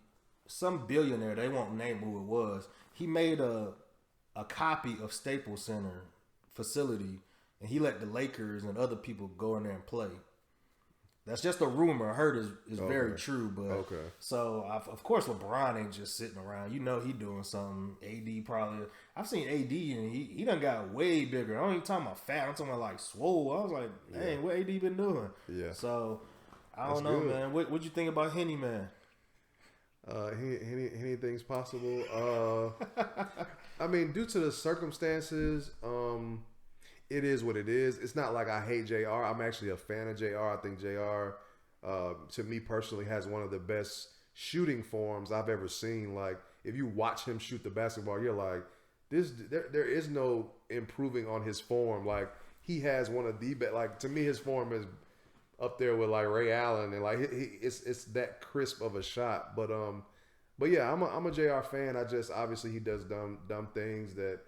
some billionaire, they won't name who it was, he made a copy of Staples Center facility, and he let the Lakers and other people go in there and play. That's just a rumor. I heard is very true, but so of course LeBron ain't just sitting around. He doing something. AD probably. I've seen AD and he done got way bigger. I don't even talking about fat. I'm talking about like swole. I was like, dang, what AD been doing? Yeah. So I don't know, man. What you think about Henny, man? Anything's possible. I mean, due to the circumstances, it is what it is. It's not like I hate JR. I'm actually a fan of JR. I think JR, to me personally, has one of the best shooting forms I've ever seen. Like, if you watch him shoot the basketball, you're like, there is no improving on his form. Like, he has one of the best. Like, to me, his form is up there with like Ray Allen, and like it's that crisp of a shot. But yeah, I'm a JR fan. I just obviously he does dumb things that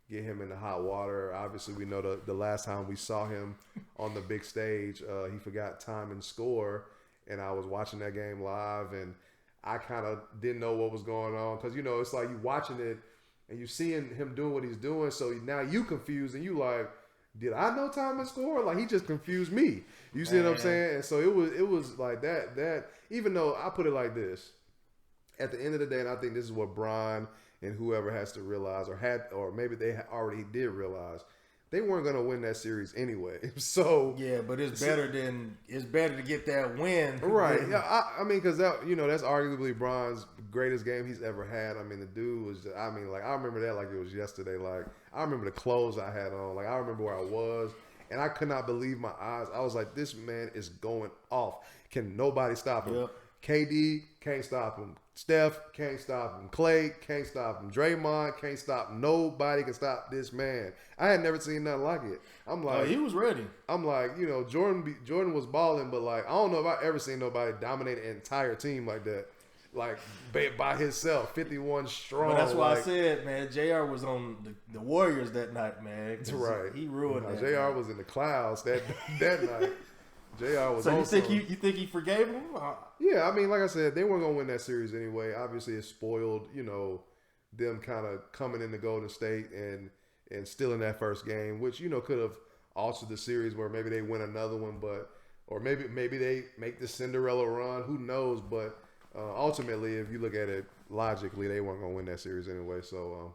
get him in the hot water. Obviously, we know the last time we saw him on the big stage, he forgot time and score, and I was watching that game live, and I kind of didn't know what was going on because it's like you watching it and you seeing him doing what he's doing, so now you confused and you like, did I know time and score? Like he just confused me. You see what I'm saying? And so it was like that. Even though I put it like this, at the end of the day, and I think this is what Brian and whoever has to realize, or maybe they already did realize, they weren't going to win that series anyway. So yeah, but it's better to get that win, right? Yeah, I mean, because that's arguably Brian's greatest game he's ever had. I mean, the dude was. I remember that like it was yesterday. Like I remember the clothes I had on. Like I remember where I was, and I could not believe my eyes. I was like, this man is going off. Can nobody stop him? Yep. KD can't stop him. Steph can't stop him. Clay can't stop him. Draymond can't stop him. Nobody can stop this man. I had never seen nothing like it. I'm like, he was ready. I'm like, Jordan was balling, but like, I don't know if I ever seen nobody dominate an entire team like that, like by himself, 51 strong. But that's why I said, man, JR was on the Warriors that night, man. Right. He ruined that. JR man. was in the clouds that night. JR was. So you think he forgave him? Yeah, I mean, like I said, they weren't gonna win that series anyway. Obviously, it spoiled, them kind of coming into Golden State and stealing that first game, which could have altered the series where maybe they win another one, or maybe they make the Cinderella run. Who knows? But ultimately, if you look at it logically, they weren't gonna win that series anyway. So,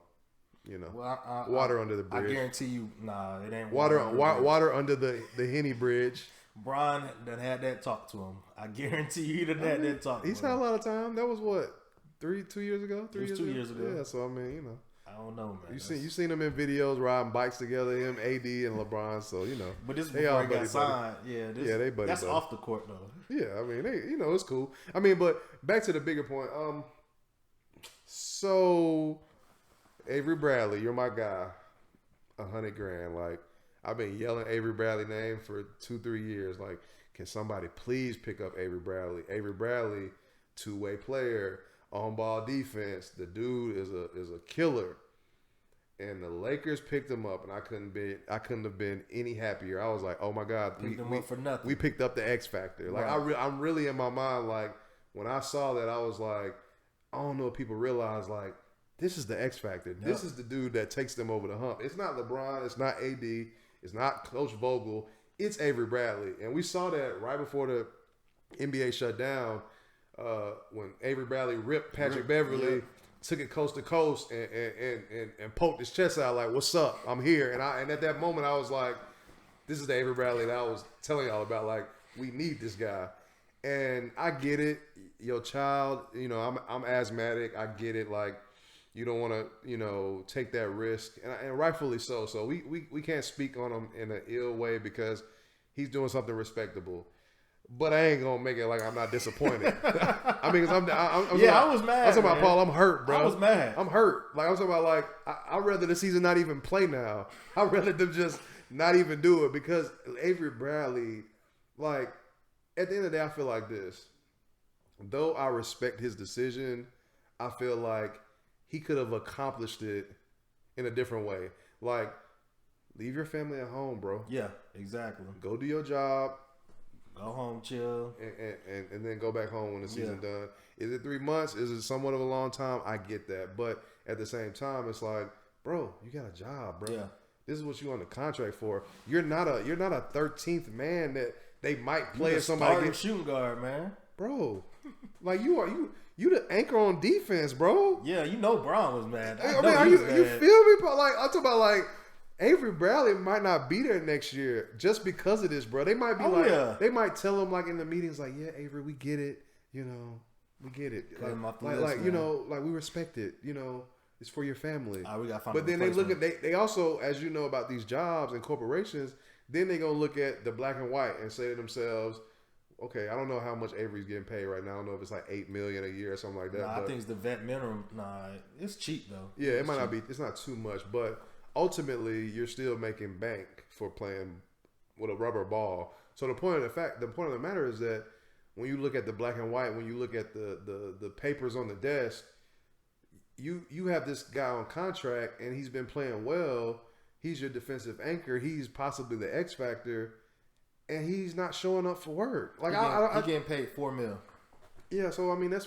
water under the bridge. I guarantee you, it ain't water under the Henny Bridge. Bron done had that talk to him. I guarantee you he done had that talk to him. He's had a lot of time. That was what, 2 years ago? 3 years ago? 2 years ago. Yeah, so I mean, I don't know, man. You seen them in videos riding bikes together, him, AD, and LeBron. So But this is before he got signed. Yeah, they buddy. That's off the court though. Yeah, I mean, it's cool. I mean, but back to the bigger point. So Avery Bradley, you're my guy. $100,000. Like, I've been yelling Avery Bradley name for 2-3 years. Like, can somebody please pick up Avery Bradley? Avery Bradley, two-way player, on-ball defense. The dude is a killer. And the Lakers picked him up, and I couldn't have been any happier. I was like, oh my God, we picked up the X factor. Like, right. I'm really in my mind, like, when I saw that, I was like, I don't know if people realize, like, this is the X factor. Yep. This is the dude that takes them over the hump. It's not LeBron. It's not AD. It's not Coach Vogel. It's Avery Bradley. And we saw that right before the NBA shut down when Avery Bradley ripped Patrick Beverley, took it coast to coast, and poked his chest out like, what's up? I'm here. And at that moment, I was like, this is the Avery Bradley that I was telling y'all about. Like, we need this guy. And I get it. Your child, I'm asthmatic. I get it. Like, you don't want to, take that risk, and rightfully so. So we can't speak on him in an ill way because he's doing something respectable. But I ain't gonna make it like I'm not disappointed. I mean, I was mad. I'm talking about Paul. I'm hurt, bro. I was mad. I'm hurt. Like I'm talking about, like I'd rather the season not even play now. I'd rather them just not even do it because Avery Bradley, like at the end of the day, I feel like this. Though I respect his decision, I feel like he could have accomplished it in a different way. Like, leave your family at home, bro. Yeah, exactly. Go do your job. Go home, chill. And then go back home when the season's done. Is it 3 months? Is it somewhat of a long time? I get that. But at the same time, it's like, bro, you got a job, bro. Yeah. This is what you on the contract for. You're not a 13th man that they might play if somebody gets shooting guard, man. Bro. Like you the anchor on defense, bro. Yeah, Brown was mad. I mean, you feel me? But like I'm talking about, like Avery Bradley might not be there next year just because of this, bro. They might be they might tell him like in the meetings, like, yeah, Avery, we get it, we get it. Like we respect it, it's for your family. We got but then they look at they also, as you know about these jobs and corporations, then they gonna look at the black and white and say to themselves, okay, I don't know how much Avery's getting paid right now. I don't know if it's like $8 million a year or something like that. I think it's the vet minimum. It's cheap though. Yeah, it might not be. It's not too much, but ultimately, you're still making bank for playing with a rubber ball. So the point of the matter is that when you look at the black and white, when you look at the papers on the desk, you have this guy on contract and he's been playing well. He's your defensive anchor. He's possibly the X factor. And he's not showing up for work. Like he's getting paid $4 million. Yeah, so I mean that's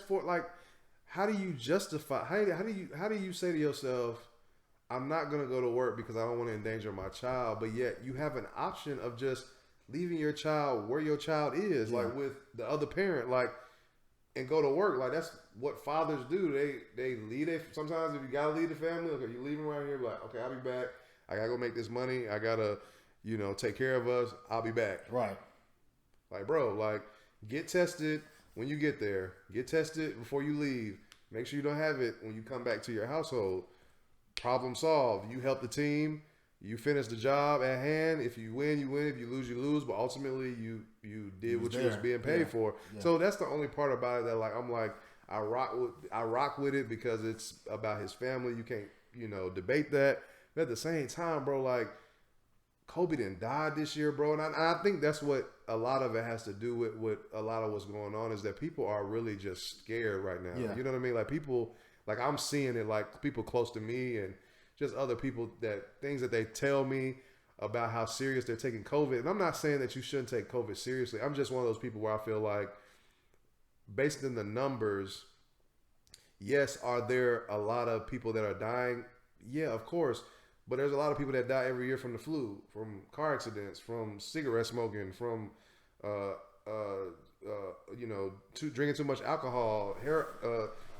how do you justify? How do you say to yourself, I'm not gonna go to work because I don't want to endanger my child, but yet you have an option of just leaving your child where your child is, like with the other parent, like, and go to work. Like that's what fathers do. They leave. Sometimes if you gotta leave the family, okay, you leave them around here. Like, okay, I'll be back. I gotta go make this money. I gotta. Take care of us. I'll be back. Right. Like, bro, like, get tested when you get there. Get tested before you leave. Make sure you don't have it when you come back to your household. Problem solved. You help the team. You finish the job at hand. If you win, you win. If you lose, you lose. But ultimately, you did what you was being paid for. Yeah. So that's the only part about it that, like, I'm like, I rock with it because it's about his family. You can't, debate that. But at the same time, bro, like Kobe didn't die this year, bro. And I think that's what a lot of it has to do with a lot of what's going on is that people are really just scared right now. Yeah. You know what I mean? Like people, like I'm seeing it, like people close to me and just other people things that they tell me about how serious they're taking COVID. And I'm not saying that you shouldn't take COVID seriously. I'm just one of those people where I feel like based on the numbers, yes, are there a lot of people that are dying? Yeah, of course. But there's a lot of people that die every year from the flu, from car accidents, from cigarette smoking, from drinking too much alcohol,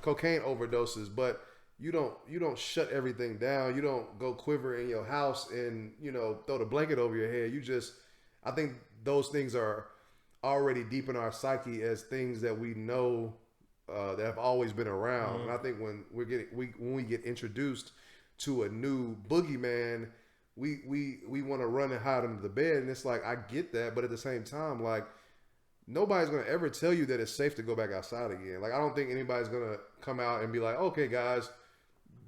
cocaine overdoses. But you don't shut everything down. You don't go quiver in your house and throw the blanket over your head. I think those things are already deep in our psyche as things that we know that have always been around. And I think when we get introduced to a new boogeyman, we want to run and hide under the bed. And it's like, I get that, but at the same time, like nobody's gonna ever tell you that it's safe to go back outside again. Like I don't think anybody's gonna come out and be like, okay guys,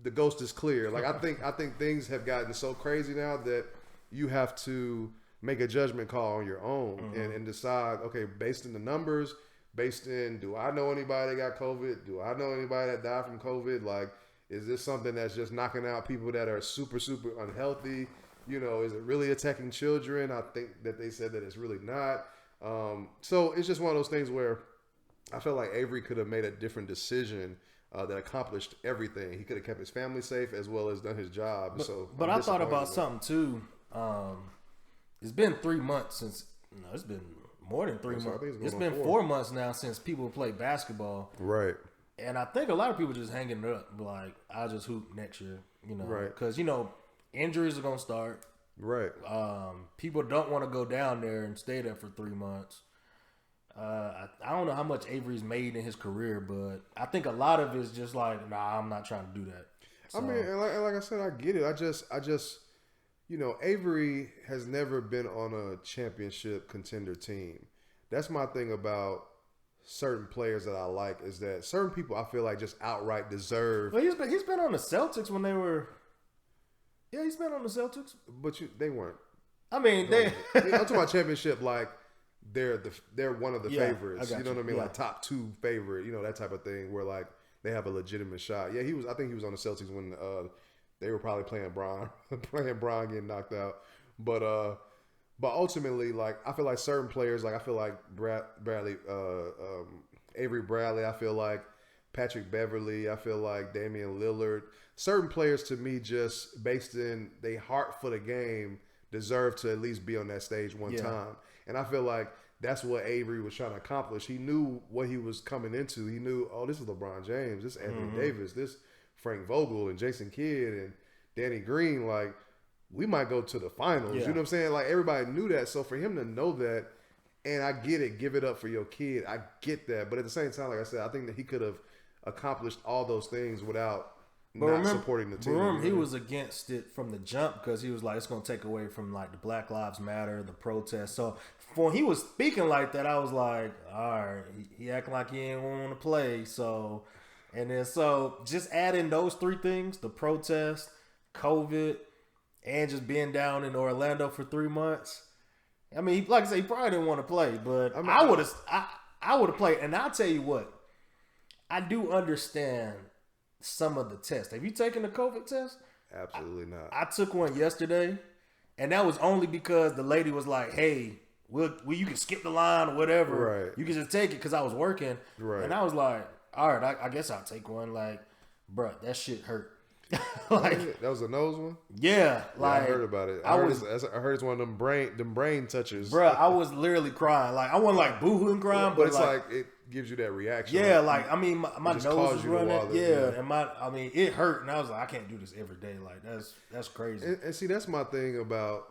the ghost is clear. Like I think things have gotten so crazy now that you have to make a judgment call on your own and decide, okay, based on the numbers, based in, do I know anybody that got COVID? Do I know anybody that died from COVID? Like, is this something that's just knocking out people that are super, super unhealthy? Is it really attacking children? I think that they said that it's really not. So it's just one of those things where I feel like Avery could have made a different decision that accomplished everything. He could have kept his family safe as well as done his job. But I thought about something too. It's been 3 months since. No, it's been more than 3 months. It's been 4 months now since people play basketball. Right. And I think a lot of people just hanging it up. Like, I'll just hoop next year. Right. Because injuries are gonna start. Right. People don't want to go down there and stay there for 3 months. I don't know how much Avery's made in his career, but I think a lot of it's just like, nah, I'm not trying to do that. So, I mean, and like I said, I get it. I just, Avery has never been on a championship contender team. That's my thing about certain players that I like is that certain people I feel like just outright deserve. Well, he's been on the Celtics when they were. Yeah, he's been on the Celtics, but they weren't. I mean, I'm talking about championship like they're one of the favorites. You know what I mean? Yeah. Like top 2 favorite. That type of thing where like they have a legitimate shot. Yeah, I think he was on the Celtics when they were probably playing Bron getting knocked out. But ultimately, like I feel like certain players, like I feel like Bradley, Avery Bradley. I feel like Patrick Beverly. I feel like Damian Lillard. Certain players to me, just based in their heart for the game, deserve to at least be on that stage one time. And I feel like that's what Avery was trying to accomplish. He knew what he was coming into. He knew, oh, this is LeBron James, this is Anthony Davis, this Frank Vogel and Jason Kidd and Danny Green. Like, we might go to the finals. Yeah. You know what I'm saying? Like, everybody knew that. So for him to know that, and I get it, give it up for your kid. I get that. But at the same time, like I said, I think that he could have accomplished all those things without supporting the team. Remember, he was against it from the jump because he was like, it's going to take away from like the Black Lives Matter, the protests. So when he was speaking like that, I was like, all right, he acting like he ain't want to play. So, and then just adding those 3 things, the protest, COVID, and just being down in Orlando for 3 months. I mean, like I said, he probably didn't want to play, but I would have played. And I'll tell you what, I do understand some of the tests. Have you taken the COVID test? Absolutely not. I took one yesterday, and that was only because the lady was like, hey, you can skip the line or whatever. Right. You can just take it because I was working. Right. And I was like, all right, I guess I'll take one. Like, bruh, that shit hurt. Like, that was a nose one? Yeah. Like, I heard about it. I heard it's one of them brain touchers. Bruh, I was literally crying. Like, I wasn't like boohooing crying, but it's like it gives you that reaction. Yeah, like I mean, my nose was running. Yeah, and it hurt, and I was like, I can't do this every day. Like that's crazy. And see, that's my thing about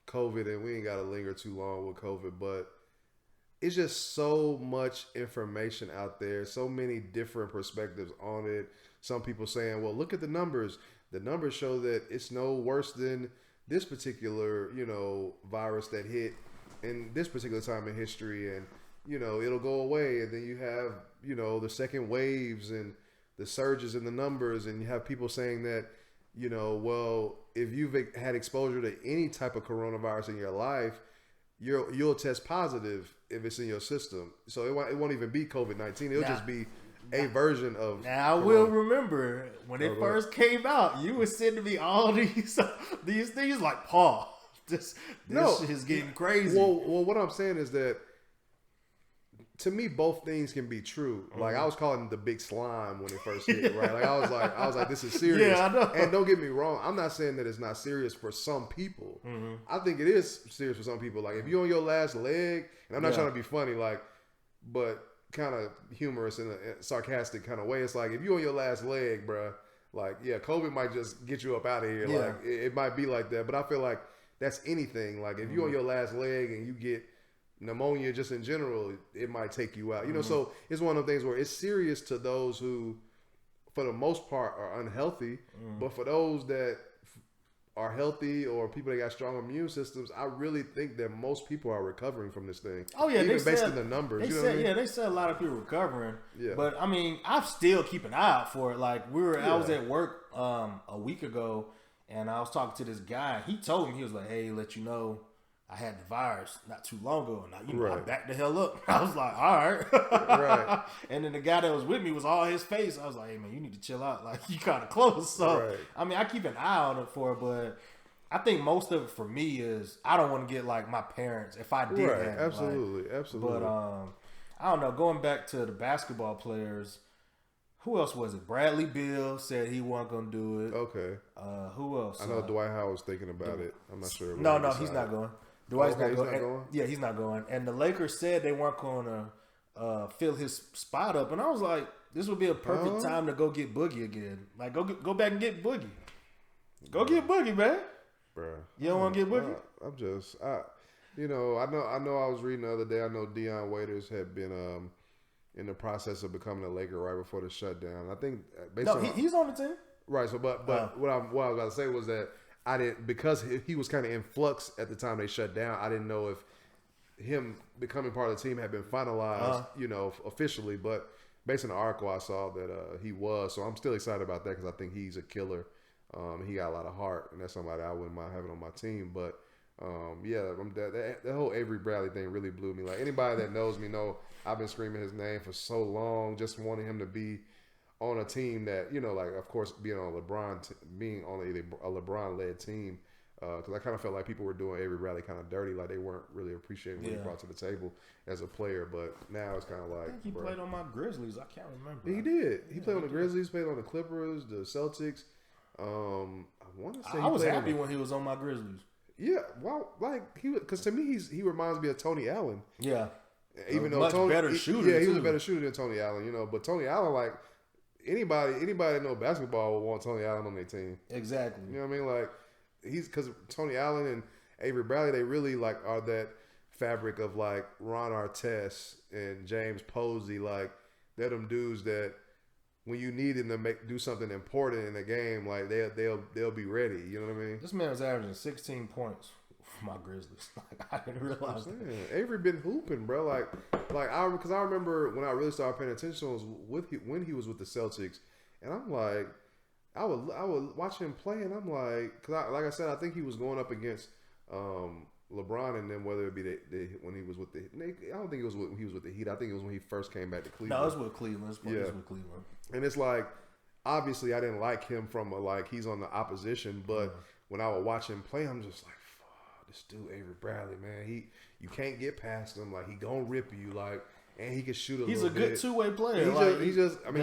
COVID, and we ain't got to linger too long with COVID, but it's just so much information out there, so many different perspectives on it. Some people saying, well, look at the numbers. The numbers show that it's no worse than this particular, virus that hit in this particular time in history. And, it'll go away, and then you have the second waves and the surges in the numbers, and you have people saying that well, if you've had exposure to any type of coronavirus in your life, you'll test positive if it's in your system. So it won't even be COVID-19. It'll just be a version of. Now I will remember when it first came out, you were sending me all these things like, Paul, this shit is getting crazy. Well, what I'm saying is that, to me, both things can be true. Like, I was calling it the big slime when it first hit, right? Like, I was like, this is serious. Yeah, I know. And don't get me wrong, I'm not saying that it's not serious for some people. I think it is serious for some people. Like, if you're on your last leg, and I'm not trying to be funny, like, but kind of humorous in a sarcastic kind of way. It's like, if you're on your last leg, bruh, like, COVID might just get you up out of here. Yeah. Like, it might be like that. But I feel like that's anything. Like, if you're on your last leg and you get pneumonia just in general, it might take you out. So it's one of those things where it's serious to those who, for the most part, are unhealthy. But for those that are healthy or people that got strong immune systems, I really think that most people are recovering from this thing. Oh yeah, even based on the numbers. They said, they said a lot of people recovering. Yeah. But I mean, I still keep an eye out for it. Like I was at work a week ago, and I was talking to this guy. He told me, he was like, "Hey, let you know, I had the virus not too long ago, and I backed the hell up." I was like, all right. Right. And then the guy that was with me was all his face. I was like, hey, man, you need to chill out. Like, you kind of close. So, I mean, I keep an eye on it for it, but I think most of it for me is I don't want to get like my parents if I did have it. Absolutely. Absolutely. But, I don't know. Going back to the basketball players, who else was it? Bradley Beal said he wasn't going to do it. Okay. Who else? I know Dwight Howard was thinking about it. I'm not sure. No, he's not going. Dwight's not going. He's not going? Yeah, he's not going. And the Lakers said they weren't going to fill his spot up. And I was like, this would be a perfect time to go get Boogie again. Like, go back and get Boogie. Go get Boogie, man. Bruh. You don't want to get Boogie? I'm just, I know I was reading the other day, I know Deion Waiters had been in the process of becoming a Laker right before the shutdown. I think he's on the team. Right, so but what I was about to say was that I didn't, because he was kind of in flux at the time they shut down. I didn't know if him becoming part of the team had been finalized, officially. But based on the article, I saw that he was. So I'm still excited about that because I think he's a killer. He got a lot of heart, and that's somebody I wouldn't mind having on my team. But that whole Avery Bradley thing really blew me. Like, anybody that knows me know I've been screaming his name for so long, just wanting him to be on a team that, like, of course, being on a LeBron-led team, because I kind of felt like people were doing Avery Bradley kind of dirty, like they weren't really appreciating what he brought to the table as a player. But now it's kind of like, I think he played on my Grizzlies. I can't remember. He did. He played on the Grizzlies, played on the Clippers, the Celtics. I want to say I was happy when he was on my Grizzlies. Yeah, well, like because to me he reminds me of Tony Allen. Yeah, even though much better shooter. Yeah, he was a better shooter than Tony Allen. But Tony Allen, like, anybody that know basketball would want Tony Allen on their team. Exactly. You know what I mean? Like, because Tony Allen and Avery Bradley, they really like are that fabric of like Ron Artest and James Posey. Like, they're them dudes that when you need them to do something important in the game, like they'll be ready. You know what I mean? This man was averaging 16 points for my Grizzlies. Like, I didn't realize that. Avery been hooping, bro. Because I remember when I really started paying attention was when he was with the Celtics, and I'm like, I would watch him play, and I'm like, because like I said, I think he was going up against LeBron, and then whether it be when he was with the, I don't think it was when he was with the Heat. I think it was when he first came back to Cleveland. No, it was with Cleveland. It was with Cleveland. And it's like, obviously, I didn't like him from he's on the opposition, but when I would watch him play, I'm just like, this dude Avery Bradley, man, you can't get past him. Like, he gonna rip you, like, and he can shoot a He's little bit. He's a good two-way player.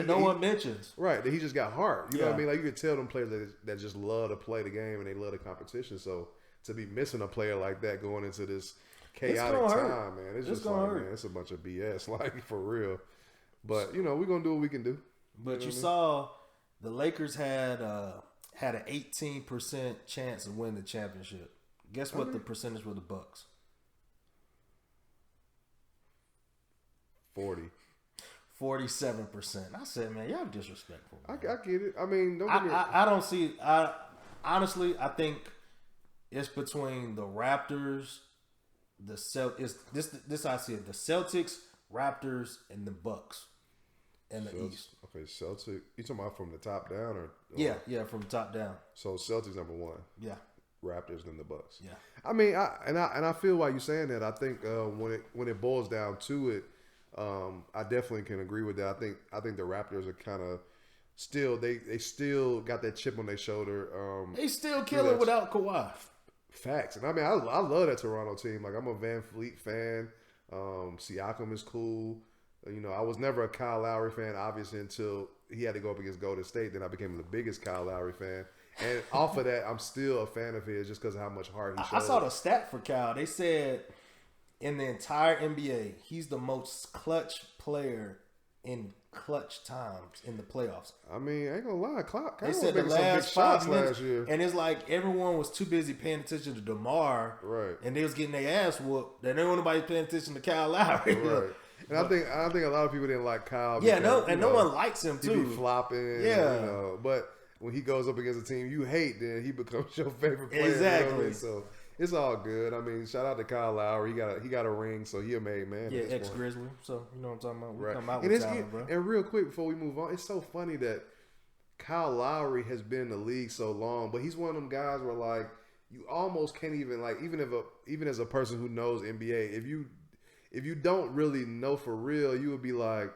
No one mentions. Right, that he just got heart. You know what I mean? Like, you could tell them players that just love to play the game and they love the competition. So to be missing a player like that going into this chaotic time, man, it's just like, man, it's a bunch of BS, like, for real. But we're gonna do what we can do. But you saw the Lakers had an 18% chance of winning the championship. Guess what the percentage with the Bucks? 47%. I said, man, y'all disrespectful. I get it. I mean, I don't see. Honestly, I think it's between the Raptors, the Celtics. This I see it. The Celtics, Raptors, and the Bucks in the East. Okay, Celtics. You talking about from the top down or? Yeah, from the top down. So Celtics number 1. Yeah. Raptors then the Bucks. Yeah. I mean, I feel why you're saying that. I think when it boils down to it, I definitely can agree with that. I think the Raptors are kind of still they still got that chip on their shoulder. They still kill it without Kawhi. Facts, and I mean, I love that Toronto team. Like, I'm a Van Fleet fan. Siakam is cool. You know, I was never a Kyle Lowry fan, obviously, until he had to go up against Golden State. Then I became the biggest Kyle Lowry fan. And off of that, I'm still a fan of his just because of how much heart he showed. I saw the stat for Kyle. They said in the entire NBA, he's the most clutch player in clutch times in the playoffs. I mean, I ain't gonna lie, Kyle they was said the making some big last shots 5 minutes, last year. and it's like everyone was too busy paying attention to DeMar, Right. And they was getting their ass whooped. That no nobody paying attention to Kyle Lowry, Right. And I think a lot of people didn't like Kyle. Yeah, because, no one likes him he too. be flopping. Yeah. You know, but when he goes up against a team you hate, then he becomes your favorite player. Exactly. You know what I mean? So it's all good. I mean, shout out to Kyle Lowry. He got a ring, so he a made man. Yeah, ex-Grizzly. So you know what I'm talking about. We right. come out and with Kyle, bro. And real quick before we move on, it's so funny that Kyle Lowry has been in the league so long, but he's one of them guys where like you almost can't even like even as a person who knows NBA, if you don't really know for real, you would be like,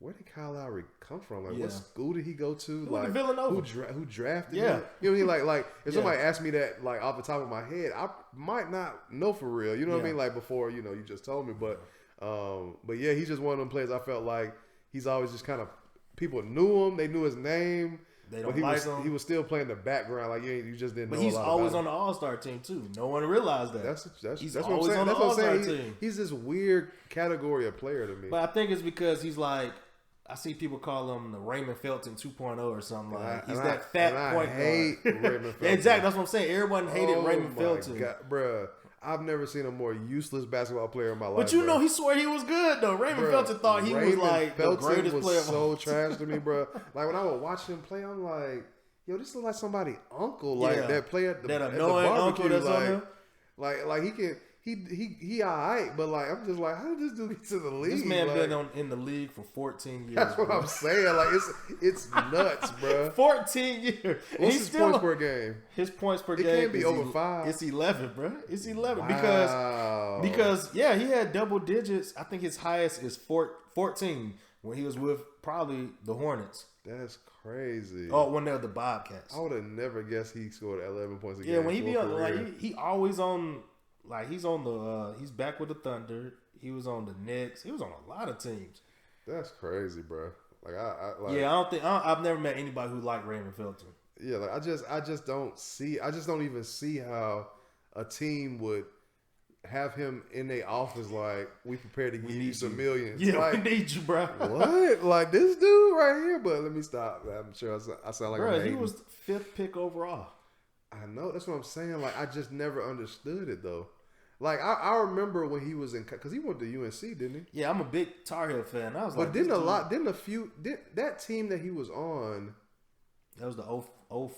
where did Kyle Lowry come from? Like, what school did he go to? Like, Villanova. Who drafted Yeah. him? You know what I mean? Like if somebody asked me that, like off the top of my head, I might not know for real. You know what I mean? Like before, you just told me. But yeah, he's just one of them players. I felt like he's always just kind of people knew him, they knew his name. They don't him. He was still playing the background, like you just didn't know. But he's a lot always about on the All-Star team too. No one realized that. That's always what I'm saying. on the That's what I'm All-Star saying. team. He's this weird category of player to me. But I think it's because he's like, I see people call him the Raymond Felton 2.0 or something like. He's that fat point guard. I hate Raymond Felton. Exactly, that's what I'm saying. Everyone hated Raymond Felton. God, bruh, I've never seen a more useless basketball player in my life. But you know, he swore he was good though. Raymond Felton thought he was like the greatest player. So trash to me, bro. Like when I would watch him play, I'm like, yo, this looks like somebody's uncle, like that play at the annoying uncle that's on him. Like he can. He alright, but like I'm just like, how did this dude get to the league? This man been in the league for 14 years. That's what I'm saying. Like it's nuts, bro. 14 years. What's his points per game? His points per game. It can't be over 5. It's 11, bro. It's 11 wow. because he had double digits. I think his highest is 14 when he was with probably the Hornets. That's crazy. Oh, when they're the Bobcats. I would have never guessed he scored 11 points a game. Yeah, when he be on, like he always on. Like he's on the he's back with the Thunder. He was on the Knicks. He was on a lot of teams. That's crazy, bro. Like I've never met anybody who liked Raymond Felton. Yeah, like I just don't even see how a team would have him in their office like we prepared to give you some millions. Yeah, like, we need you, bro. What? Like this dude right here? But let me stop. I'm sure I sound like bro. He was the 5th pick overall. I know, that's what I'm saying. Like I just never understood it though. Like I remember when he was in, because he went to UNC, didn't he? Yeah, I'm a big Tar Heel fan. I was but didn't that team that he was on? That was the 04.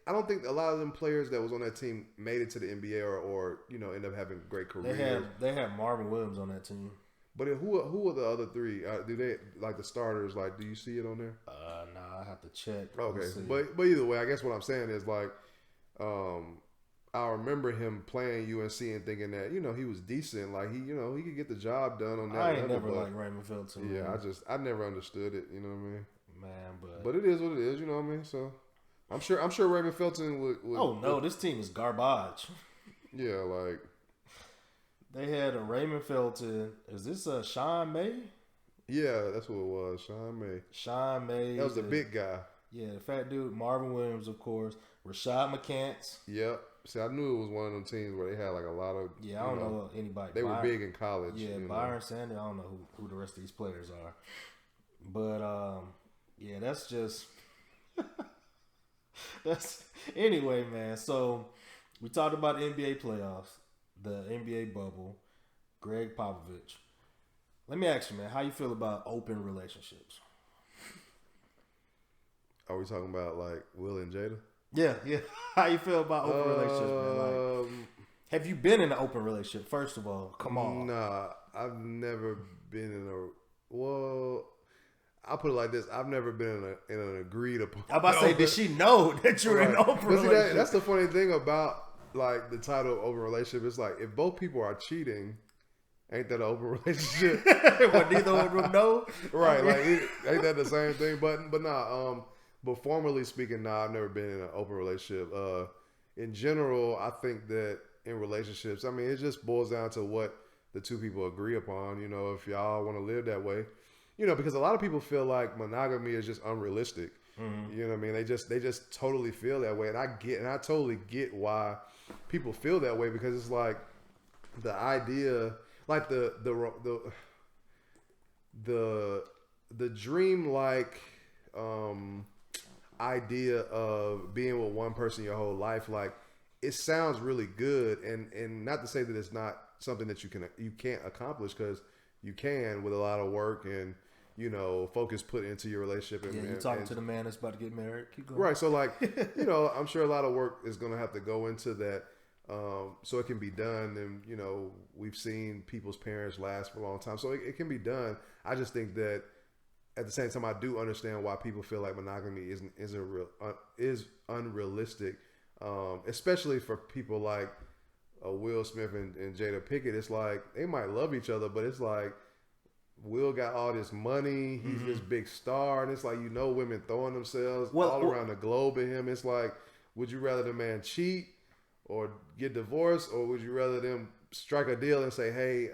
I don't think a lot of them players that was on that team made it to the NBA or end up having great careers. They had Marvin Williams on that team. But who are the other 3? Do they like the starters? Like, do you see it on there? Nah, I have to check. Okay, but either way, I guess what I'm saying is like, I remember him playing UNC and thinking that he was decent. Like he could get the job done on that. I ain't never liked Raymond Felton. Yeah, I never understood it. You know what I mean? Man, but it is what it is. You know what I mean? So I'm sure Raymond Felton would. Oh no, this team is garbage. Yeah, like. They had a Raymond Felton. Is this a Sean May? Yeah, that's what it was. Sean May. That was the big guy. Yeah, the fat dude. Marvin Williams, of course. Rashad McCants. Yep. See, I knew it was one of them teams where they had like a lot of. Yeah, I don't know anybody. They were big in college. Yeah, Byron Sanders. I don't know who the rest of these players are. But yeah, that's just. That's anyway, man. So we talked about the NBA playoffs. The NBA bubble, Greg Popovich. Let me ask you, man, how you feel about open relationships? Are we talking about like Will and Jada? Yeah. How you feel about open relationships, man? Like, Have you been in an open relationship? First of all, come on. Nah, I've never been in a. Well, I'll put it like this: I've never been in an agreed upon. I'm about to say, did she know that you're in an open relationship? That's the funny thing about like the title of open relationship. It's like if both people are cheating, ain't that an open relationship? But neither one of them know, right? Like, ain't that the same thing? But nah. But formally speaking, nah, I've never been in an open relationship. In general, I think that in relationships, I mean, it just boils down to what the two people agree upon. You know, if y'all want to live that way, you know, because a lot of people feel like monogamy is just unrealistic. Mm-hmm. You know what I mean? They just totally feel that way, and I totally get why people feel that way, because it's like the idea, like the dream like idea of being with one person your whole life, like it sounds really good, and not to say that it's not something that you can't accomplish, because you can with a lot of work and, you know, focus put into your relationship. And, you're talking to the man that's about to get married. Keep going. Right. So like, you know, I'm sure a lot of work is going to have to go into that, so it can be done. And, you know, we've seen people's parents last for a long time, so it can be done. I just think that at the same time, I do understand why people feel like monogamy is unrealistic, especially for people like Will Smith and Jada Pinkett. It's like they might love each other, but it's like Will got all this money. He's this big star, and it's like, you know, women throwing themselves all around the globe at him. It's like, would you rather the man cheat or get divorced, or would you rather them strike a deal and say, hey,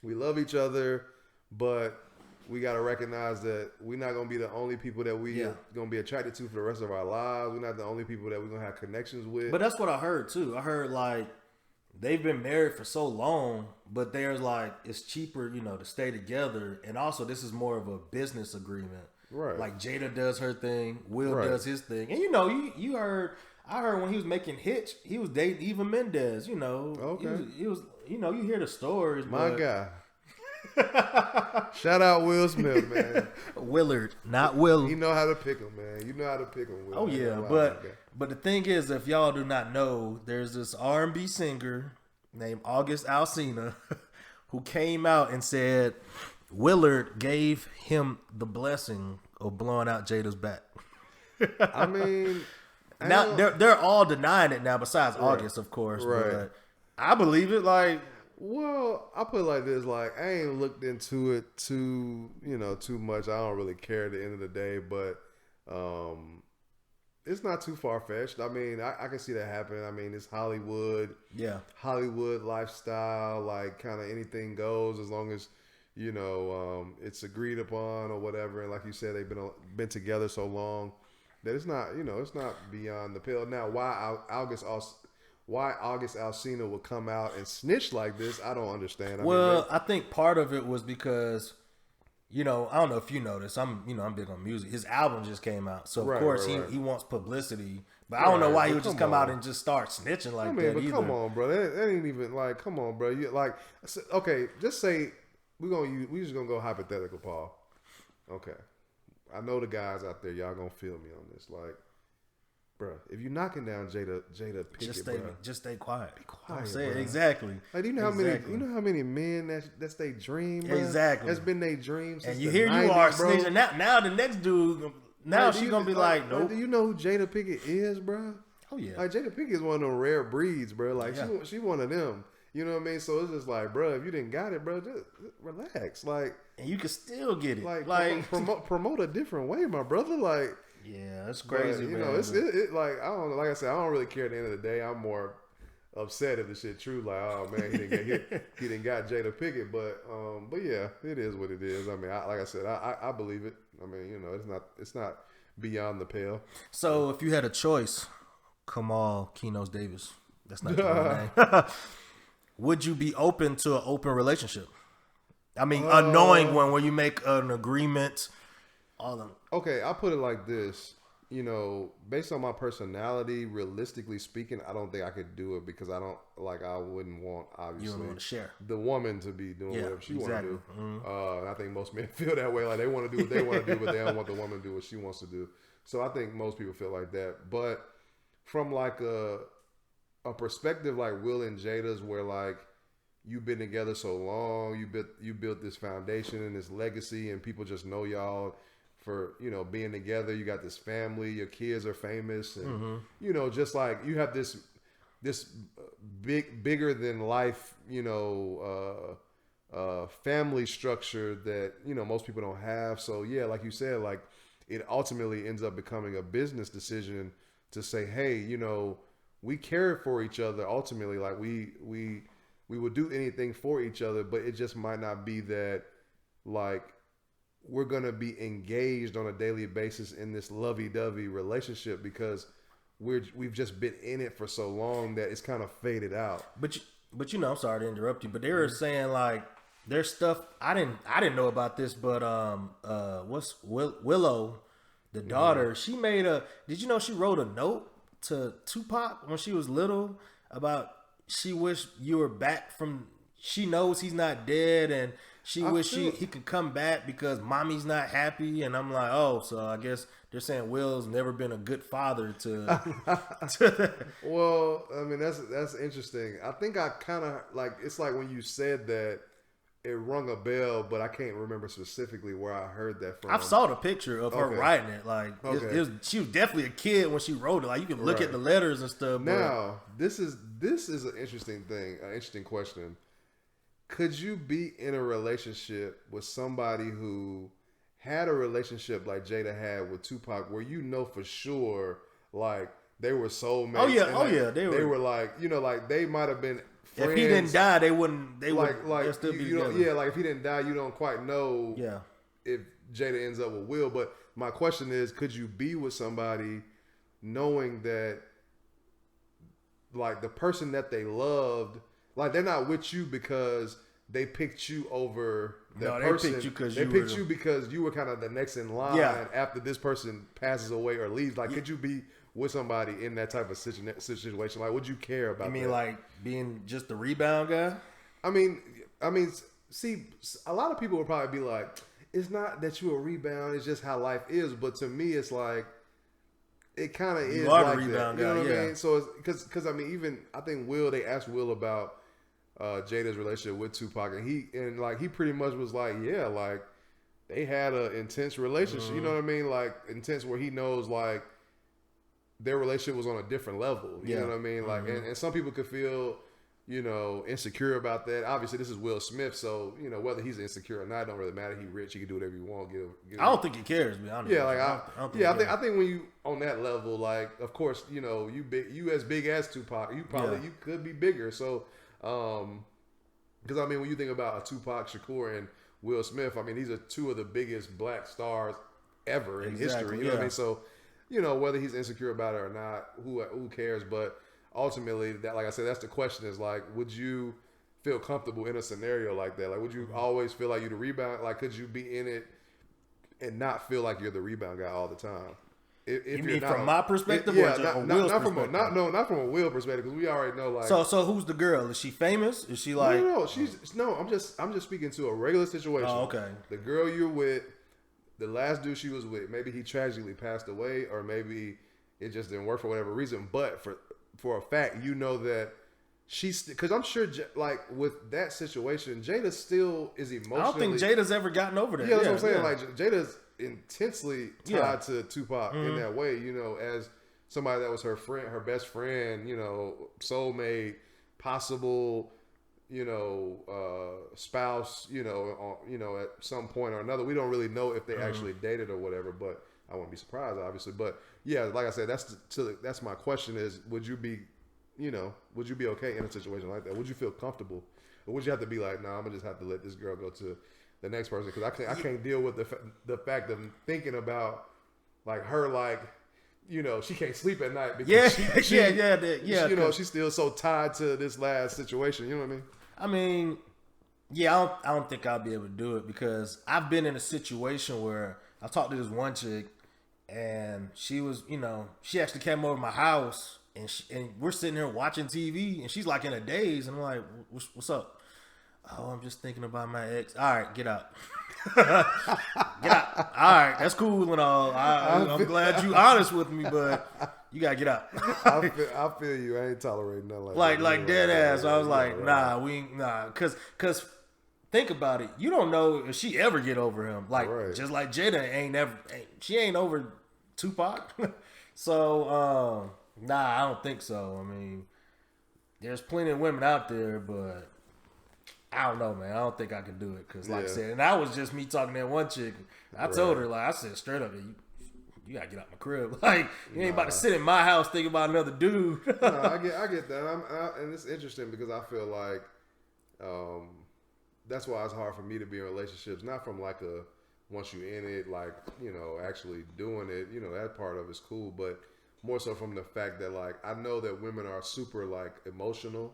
we love each other, but we got to recognize that we're not going to be the only people that we are going to be attracted to for the rest of our lives. We're not the only people that we're going to have connections with. But that's what I heard too. I heard like they've been married for so long, but there's like, it's cheaper, you know, to stay together. And also this is more of a business agreement. Right. Like Jada does her thing, Will does his thing. And you know, I heard when he was making Hitch, he was dating Eva Mendes, you know. Okay. He was you know, you hear the stories. My guy. Shout out Will Smith, man. Willard, not Will. You know how to pick him, man. You know how to pick him. Will. Oh yeah, but the thing is, if y'all do not know, there's this R&B singer named August Alsina who came out and said Willard gave him the blessing of blowing out Jada's back. I mean, now they're all denying it now, besides August, of course. Right. But I believe it. Like, well, I put it like this: like, I ain't looked into it too much. I don't really care at the end of the day, but it's not too far fetched. I mean, I can see that happening. I mean, it's Hollywood, Hollywood lifestyle. Like, kind of anything goes as long as, you know, it's agreed upon or whatever. And like you said, they've been together so long that it's not, you know, it's not beyond the pale. Now, why August Alsina would come out and snitch like this, I don't understand. I think part of it was because, you know, I don't know if you noticed, I'm big on music. His album just came out, so of course he wants publicity. But I don't know why he would just come out and just start snitching like that either. Come on, bro, that ain't even like, come on, bro. You like, okay, just say we just gonna go hypothetical, Paul. Okay, I know the guys out there, y'all gonna feel me on this, like. Bro, if you're knocking down Jada Pinkett, just stay quiet. Be quiet. I'm saying exactly. Like, do you know how many men that's their dream, bro? Exactly. That's been their dream since and you the hear 90s, you are bro. snitching. Now the next dude, she's gonna be like, nope. Do you know who Jada Pinkett is, bro? Oh yeah. Like, Jada Pinkett is one of them rare breeds, bro. Like, she one of them. You know what I mean? So it's just like, bro, if you didn't got it, bro, just relax. Like, and you can still get it. Like promote a different way, my brother. Like. Yeah, that's crazy, but, you man. know, it's like, I don't know. Like I said, I don't really care at the end of the day. I'm more upset if the shit true. Like, oh man, he didn't got Jada Pinkett. But yeah, it is what it is. I mean, like I said, I believe it. I mean, you know, it's not beyond the pale. So if you had a choice, Kamal Kinos Davis, that's not your name. Would you be open to an open relationship? I mean, knowing when you make an agreement. Okay, I'll put it like this. You know, based on my personality, realistically speaking, I don't think I could do it because I wouldn't want, obviously, you don't want to share the woman to be doing whatever she want to do. Mm-hmm. I think most men feel that way. Like, they want to do what they want to do, but they don't want the woman to do what she wants to do. So I think most people feel like that. But from like a a perspective like Will and Jada's, where like you've been together so long, you built this foundation and this legacy, and people just know y'all for being together. You got this family, your kids are famous, and just like you have this bigger than life family structure that most people don't have. So yeah, like you said, like it ultimately ends up becoming a business decision to say, hey, we care for each other. Ultimately, like we would do anything for each other, but it just might not be that like we're gonna be engaged on a daily basis in this lovey-dovey relationship because we've just been in it for so long that it's kind of faded out. But I'm sorry to interrupt you, but they were saying like there's stuff I didn't know about this, but Willow, the daughter, she made did you know she wrote a note to Tupac when she was little about she wished you were back from, she knows he's not dead and she wish he could come back because mommy's not happy. And I'm like, oh, so I guess they're saying Will's never been a good father to Well, I mean, that's interesting. I think I kind of like, it's like when you said that, it rung a bell, but I can't remember specifically where I heard that from. I saw the picture of her writing it. Like, she was definitely a kid when she wrote it. Like, you can look at the letters and stuff. Now, this is an interesting thing, an interesting question. Could you be in a relationship with somebody who had a relationship like Jada had with Tupac, where for sure, like, they were soulmates? Oh yeah, they were like, like they might have been friends. If he didn't die, they would still be together. Yeah, like if he didn't die, you don't quite know if Jada ends up with Will. But my question is, could you be with somebody knowing that like the person that they loved, like they're not with you because they picked you over that person. They picked you because you were kind of the next in line after this person passes away or leaves. Like, could you be with somebody in that type of situation? Like, would you care about that? You mean like being just the rebound guy? I mean, see, a lot of people would probably be like, it's not that you're a rebound, it's just how life is. But to me, it's like, it kind of is like that. You know what I mean? So, because I mean, even, I think they asked Will about Jada's relationship with Tupac, and he pretty much was like, yeah, like, they had an intense relationship, you know what I mean? Like, intense where he knows, like, their relationship was on a different level. You know what I mean? Like, and some people could feel, insecure about that. Obviously, this is Will Smith, so whether he's insecure or not, it don't really matter. He's rich; he can do whatever he wants. I don't think he cares, to be honest. Yeah, like I think when you on that level, like, of course, you as big as Tupac, you could be bigger. So, because I mean, when you think about a Tupac Shakur and Will Smith, I mean, these are two of the biggest black stars ever in history. You know what I mean? So, whether he's insecure about it or not, who cares? But ultimately, that, like I said, that's the question, is like, would you feel comfortable in a scenario like that? Like, would you always feel like you're the rebound? Like, could you be in it and not feel like you're the rebound guy all the time? If you mean from my perspective, or not from a Will perspective, because we already know, like. So who's the girl? Is she famous? Is she like? No. I'm just speaking to a regular situation. Oh, okay. The girl you're with, the last dude she was with, maybe he tragically passed away, or maybe it just didn't work for whatever reason. But for a fact, that she's, because I'm sure, like, with that situation, Jada still is emotionally. I don't think Jada's ever gotten over that. Yeah, that's what I'm saying. Like, Jada's intensely tied to Tupac in that way, as somebody that was her friend, her best friend, soulmate, possible, spouse, at some point or another. We don't really know if they actually dated or whatever, but I wouldn't be surprised, obviously. But yeah, like I said, that's my question is, would you be okay in a situation like that? Would you feel comfortable, or would you have to be like, nah, I'm gonna just have to let this girl go to the next person, because I can't deal with the fact of thinking about, like, her, like, she can't sleep at night because she's still so tied to this last situation. You know what I mean? I mean, yeah, I don't think I'll be able to do it, because I've been in a situation where I talked to this one chick, and she was, she actually came over to my house, and we're sitting here watching TV, and she's like in a daze, and I'm like, what's up? Oh, I'm just thinking about my ex. All right, get out. Get out. All right, that's cool and all. I'm glad you honest with me, but You gotta get out. I feel you. I ain't tolerating nothing like that. Like dead ass. I was like, nah, cause think about it. You don't know if she ever get over him. Like just like Jada she ain't over Tupac. So I don't think so. I mean, there's plenty of women out there, but I don't know, man. I don't think I can do it because, like I said, and that was just me talking to that one chick. I told her, like I said straight up, you gotta get out my crib. Like you ain't about to sit in my house thinking about another dude. I get that. And it's interesting because I feel like that's why it's hard for me to be in relationships. Not from like once you in it, like actually doing it. That part of it's cool, but more so from the fact that like I know that women are super like emotional,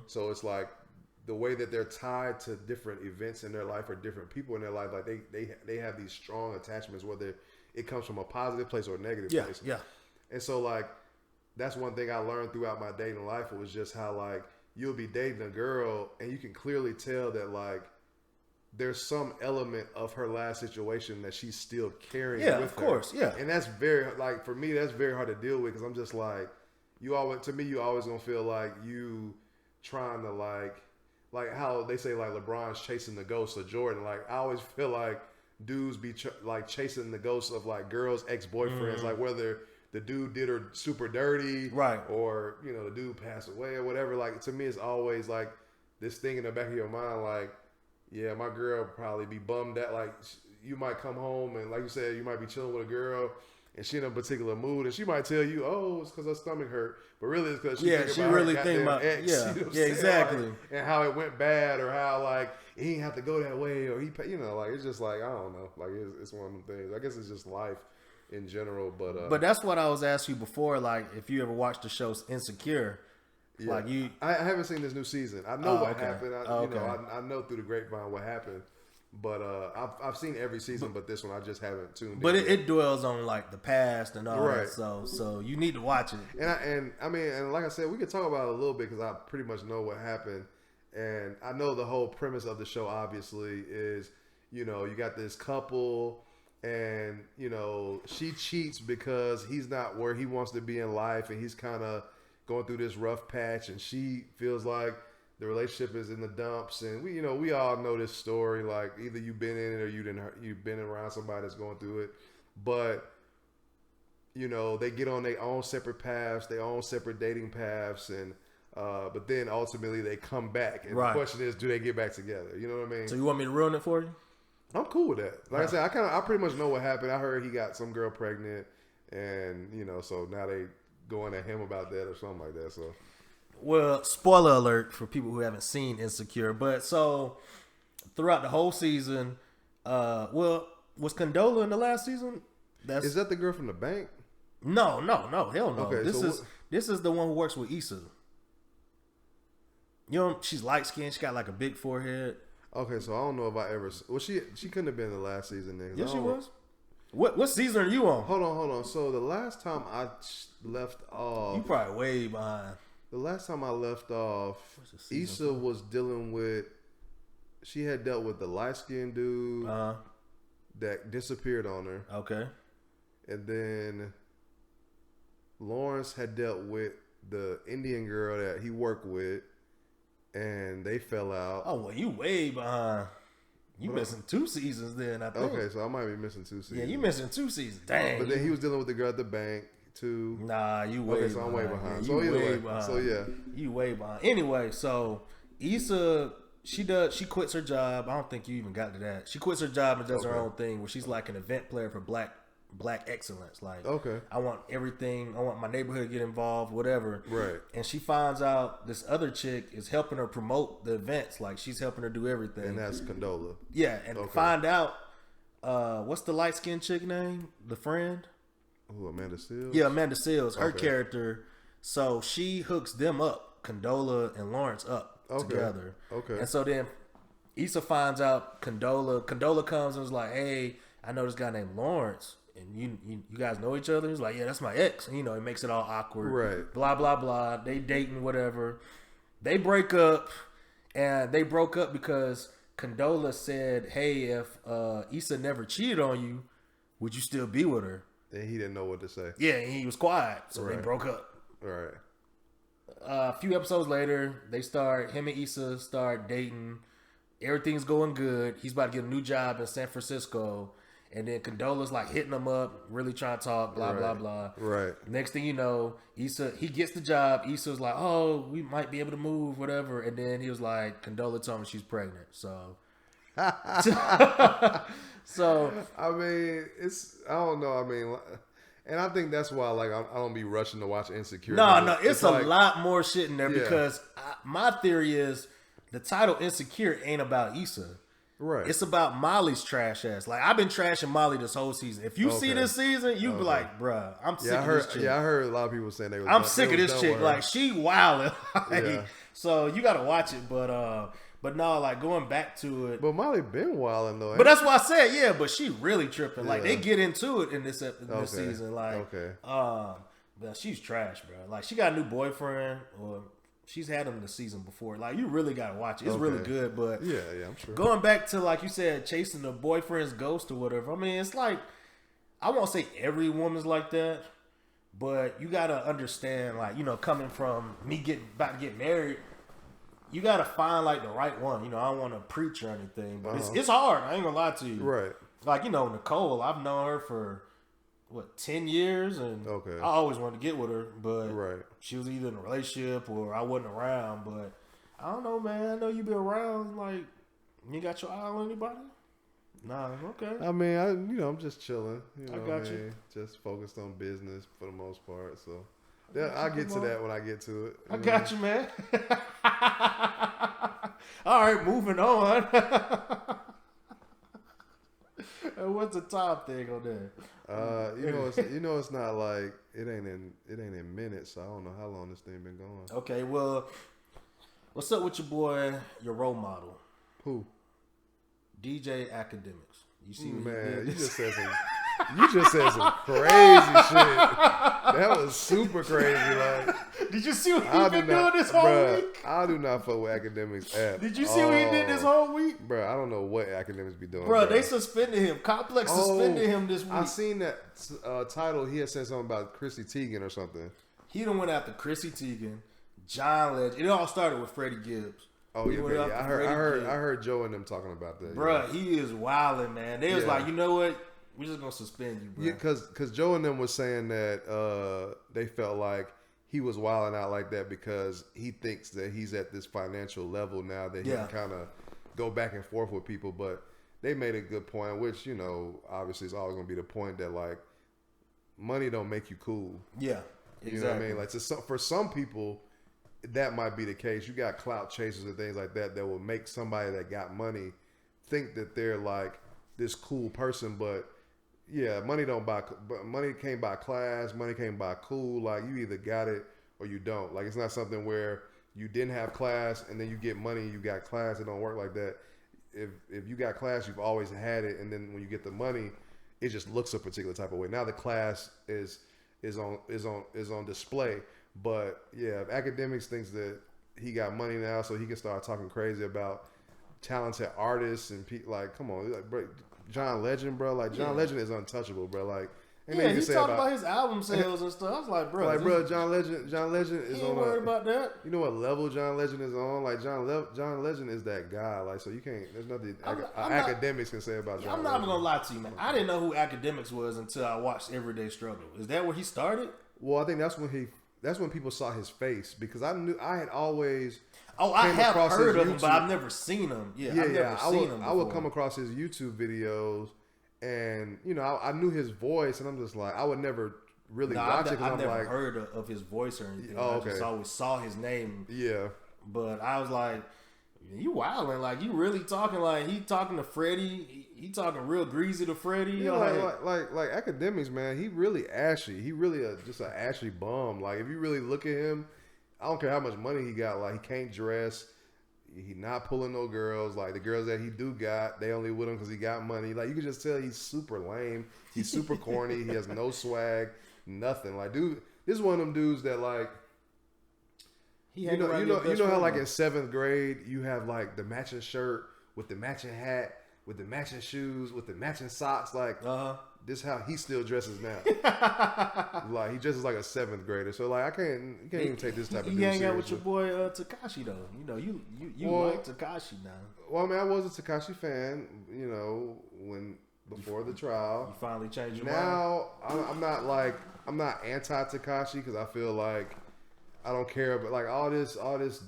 so it's like the way that they're tied to different events in their life or different people in their life, like they have these strong attachments, whether it comes from a positive place or a negative place. Yeah. And so like that's one thing I learned throughout my dating life was just how like you'll be dating a girl and you can clearly tell that like there's some element of her last situation that she's still carrying with her. Yeah, of course, yeah. And that's very, like, for me, that's very hard to deal with because I'm just like, you always gonna feel like you trying to like how they say like LeBron's chasing the ghost of Jordan. Like I always feel like dudes be like chasing the ghosts of like girls' ex-boyfriends, like whether the dude did her super dirty, right, or the dude passed away or whatever. Like to me, it's always like this thing in the back of your mind, like, yeah, my girl probably be bummed out. Like you might come home and like you said, you might be chilling with a girl and she in a particular mood, and she might tell you, "Oh, it's because her stomach hurt," but really it's because she really thinking about ex. Yeah, exactly, like, and how it went bad, or how like he didn't have to go that way, or like it's just like I don't know, like it's one of them things. I guess it's just life in general, but that's what I was asking you before. Like, if you ever watched the show Insecure, like I haven't seen this new season. I know what happened. I know through the grapevine what happened. But I've seen every season, but this one I just haven't tuned in. But it dwells on like the past and all that, so you need to watch it. And I mean, and like I said, we could talk about it a little bit because I pretty much know what happened, and I know the whole premise of the show. Obviously, is you got this couple, and she cheats because he's not where he wants to be in life, and he's kind of going through this rough patch, and she feels like the relationship is in the dumps, and we all know this story. Like either you've been in it or you've been around somebody that's going through it. But they get on their own separate paths, their own separate dating paths, and but then ultimately they come back. And the question is, do they get back together? You know what I mean? So you want me to ruin it for you? I'm cool with that. Like I said, I pretty much know what happened. I heard he got some girl pregnant, and so now they going at him about that or something like that. So. Well, spoiler alert for people who haven't seen Insecure. But so throughout the whole season, was Condola in the last season? Is that the girl from the bank? No, hell no. Okay, this is the one who works with Issa. She's light skinned. She got like a big forehead. Okay, so I don't know if I ever. Well, she couldn't have been in the last season then. Yes, she was. What season are you on? Hold on. So the last time I left off, you probably way behind. The last time I left off, Issa was dealing with. She had dealt with the light skinned dude that disappeared on her. Okay. And then Lawrence had dealt with the Indian girl that he worked with, and they fell out. Oh, well, you way behind. You missing 2 seasons then, I think. Okay, so I might be missing 2 seasons. Yeah, you missing 2 seasons. Dang. But then he was dealing with the girl at the bank. Too. Nah, you way behind. So I'm way behind. Yeah, so either way. Behind. So yeah. You way behind. Anyway, so Issa, she quits her job. I don't think you even got to that. She quits her job and does her own thing where she's like an event player for black excellence. Like, I want everything. I want my neighborhood to get involved, whatever. Right. And she finds out this other chick is helping her promote the events. Like, she's helping her do everything. And that's Condola. Yeah, and find out what's the light skinned chick name? The friend. Ooh, Amanda Seales? Yeah, Amanda Seales, her character. So she hooks them up, Condola and Lawrence up together. Okay. And so then Issa finds out Condola comes and was like, "Hey, I know this guy named Lawrence, and you guys know each other." He's like, "Yeah, that's my ex." And, it makes it all awkward. Right. Blah, blah, blah. They dating, whatever. They break up, and they broke up because Condola said, "Hey, if Issa never cheated on you, would you still be with her?" And he didn't know what to say. Yeah, and he was quiet, so they broke up. Right. A few episodes later, him and Issa start dating. Everything's going good. He's about to get a new job in San Francisco. And then Condola's like hitting him up, really trying to talk, blah, blah, blah. Right. Next thing you know, Issa, he gets the job. Issa's like, oh, we might be able to move, whatever. And then he was like, Condola told me she's pregnant. So, I mean, I don't know. I mean, and I think that's why, like, I don't be rushing to watch Insecure. No, it's a lot more shit in there because my theory is the title Insecure ain't about Issa. Right. It's about Molly's trash ass. Like, I've been trashing Molly this whole season. If you see this season, you be like, bruh, I'm sick of this chick. Yeah, I heard a lot of people saying I'm sick of this chick. Like, she wildin'. Like, so you got to watch it. But no, like, going back to it. But Molly been wildin' though. But that's why I said, yeah, but she really tripping. Like, they get into it in this season. Like, but she's trash, bro. Like, she got a new boyfriend, or she's had him the season before. Like, you really got to watch it. It's really good. But yeah, I'm sure. Going back to, like you said, chasing the boyfriend's ghost or whatever. I mean, it's like, I won't say every woman's like that, but you got to understand, like, you know, coming from me about to get married, you got to find, like, the right one. You know, I don't want to preach or anything, but it's hard. I ain't going to lie to you. Right. Like, you know, Nicole, I've known her for 10 years, and I always wanted to get with her, but she was either in a relationship or I wasn't around. But I don't know, man. I know you be around. Like, you got your eye on anybody? Nah, okay. I mean, I'm just chilling. You know, I got you. Just focused on business for the most part. So I'll get to that when I get to it. I got you, man. All right, moving on. What's the top thing on there? It's not like it ain't in minutes. So I don't know how long this thing been going. Okay, well, what's up with your boy, your role model? Who? DJ Academics. You see, man, you just said some crazy shit. That was super crazy. Like, did you see what he been doing this whole week? I do not fuck with Academics at Did you see what he did this whole week? Bro, I don't know what Academics be doing. Bro, they suspended him. Complex suspended him this week. I seen that title. He had said something about Chrissy Teigen or something. He done went after Chrissy Teigen, John Legend. It all started with Freddie Gibbs. Oh yeah, I heard Joe and them talking about that. Bro, he is wilding, man. They was like, you know what? We're just gonna suspend you, bro. Yeah, because Joe and them was saying that they felt like he was wilding out like that because he thinks that he's at this financial level now that he can kind of go back and forth with people. But they made a good point, which, you know, obviously is always gonna be the point that, like, money don't make you cool. Yeah, exactly. You know what I mean? Like, for some people, that might be the case. You got clout chasers and things like that will make somebody that got money think that they're like this cool person, but yeah, money can't buy class. Money can't buy cool. Like, you either got it or you don't. Like, it's not something where you didn't have class and then you get money and you got class. It don't work like that. If you got class, you've always had it, and then when you get the money, it just looks a particular type of way. Now the class is on display. But yeah, if Academics thinks that he got money now, so he can start talking crazy about talented artists and like, come on, like, bro, John Legend, bro. Like, John Legend is untouchable, bro. Like, he talked about his album sales and stuff. I was like, bro, John Legend is on. Worried about that. You know what level John Legend is on? Like, John Legend is that guy. Like, so you can't. There's nothing Academics can say about John. I'm not even gonna lie to you, man. I didn't know who Academics was until I watched Everyday Struggle. Is that where he started? Well, I think that's when people saw his face, because I had always. Oh, I have heard of him, but I've never seen him. I would come across his YouTube videos, and, you know, I knew his voice, and I'm just like, I would never really watch it. I've never heard of his voice or anything. I just always saw his name. Yeah, but I was like, you wilding, like, you really talking like he talking to Freddie. He talking real greasy to Freddie. Yeah, like Academics, man. He really ashy. He really just an ashy bum. Like, if you really look at him, I don't care how much money he got. Like, he can't dress. He not pulling no girls. Like, the girls that he do got, they only with him because he got money. Like, you can just tell he's super lame. He's super corny. He has no swag, nothing. Like, dude, this is one of them dudes that, like, you know how, like, in 7th grade you have, like, the matching shirt with the matching hat with the matching shoes, with the matching socks. Like, this is how he still dresses now. Like, he dresses like a 7th grader. So, like, you can't even take this type of dude You hang seriously. out with your boy Tekashi, though. You know, you like Tekashi now. Well, I mean, I was a Tekashi fan, you know, before the trial. You finally changed your mind? Now, I'm not anti-Tekashi because I feel like I don't care, but like all this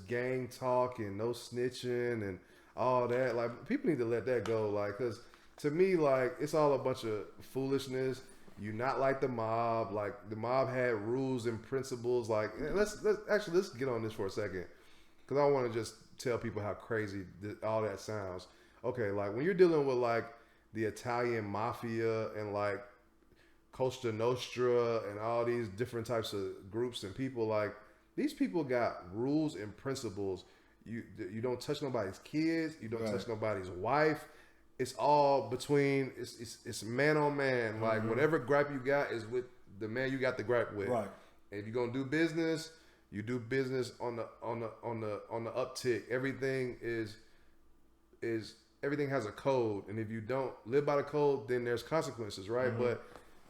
gang talk and no snitching and all that, like people need to let that go. Like, cause to me, like it's all a bunch of foolishness. You not like the mob. Like the mob had rules and principles. Like let's get on this for a second, cause I want to just tell people how crazy all that sounds. Okay, like when you're dealing with like the Italian mafia and like Costa Nostra and all these different types of groups and people, like these people got rules and principles. You don't touch nobody's kids. You don't touch nobody's wife. It's all between. It's man on man. Like whatever gripe you got is with the man you got the gripe with. Right. And if you're gonna do business, you do business on the uptick. Everything is everything has a code, and if you don't live by the code, then there's consequences, right? But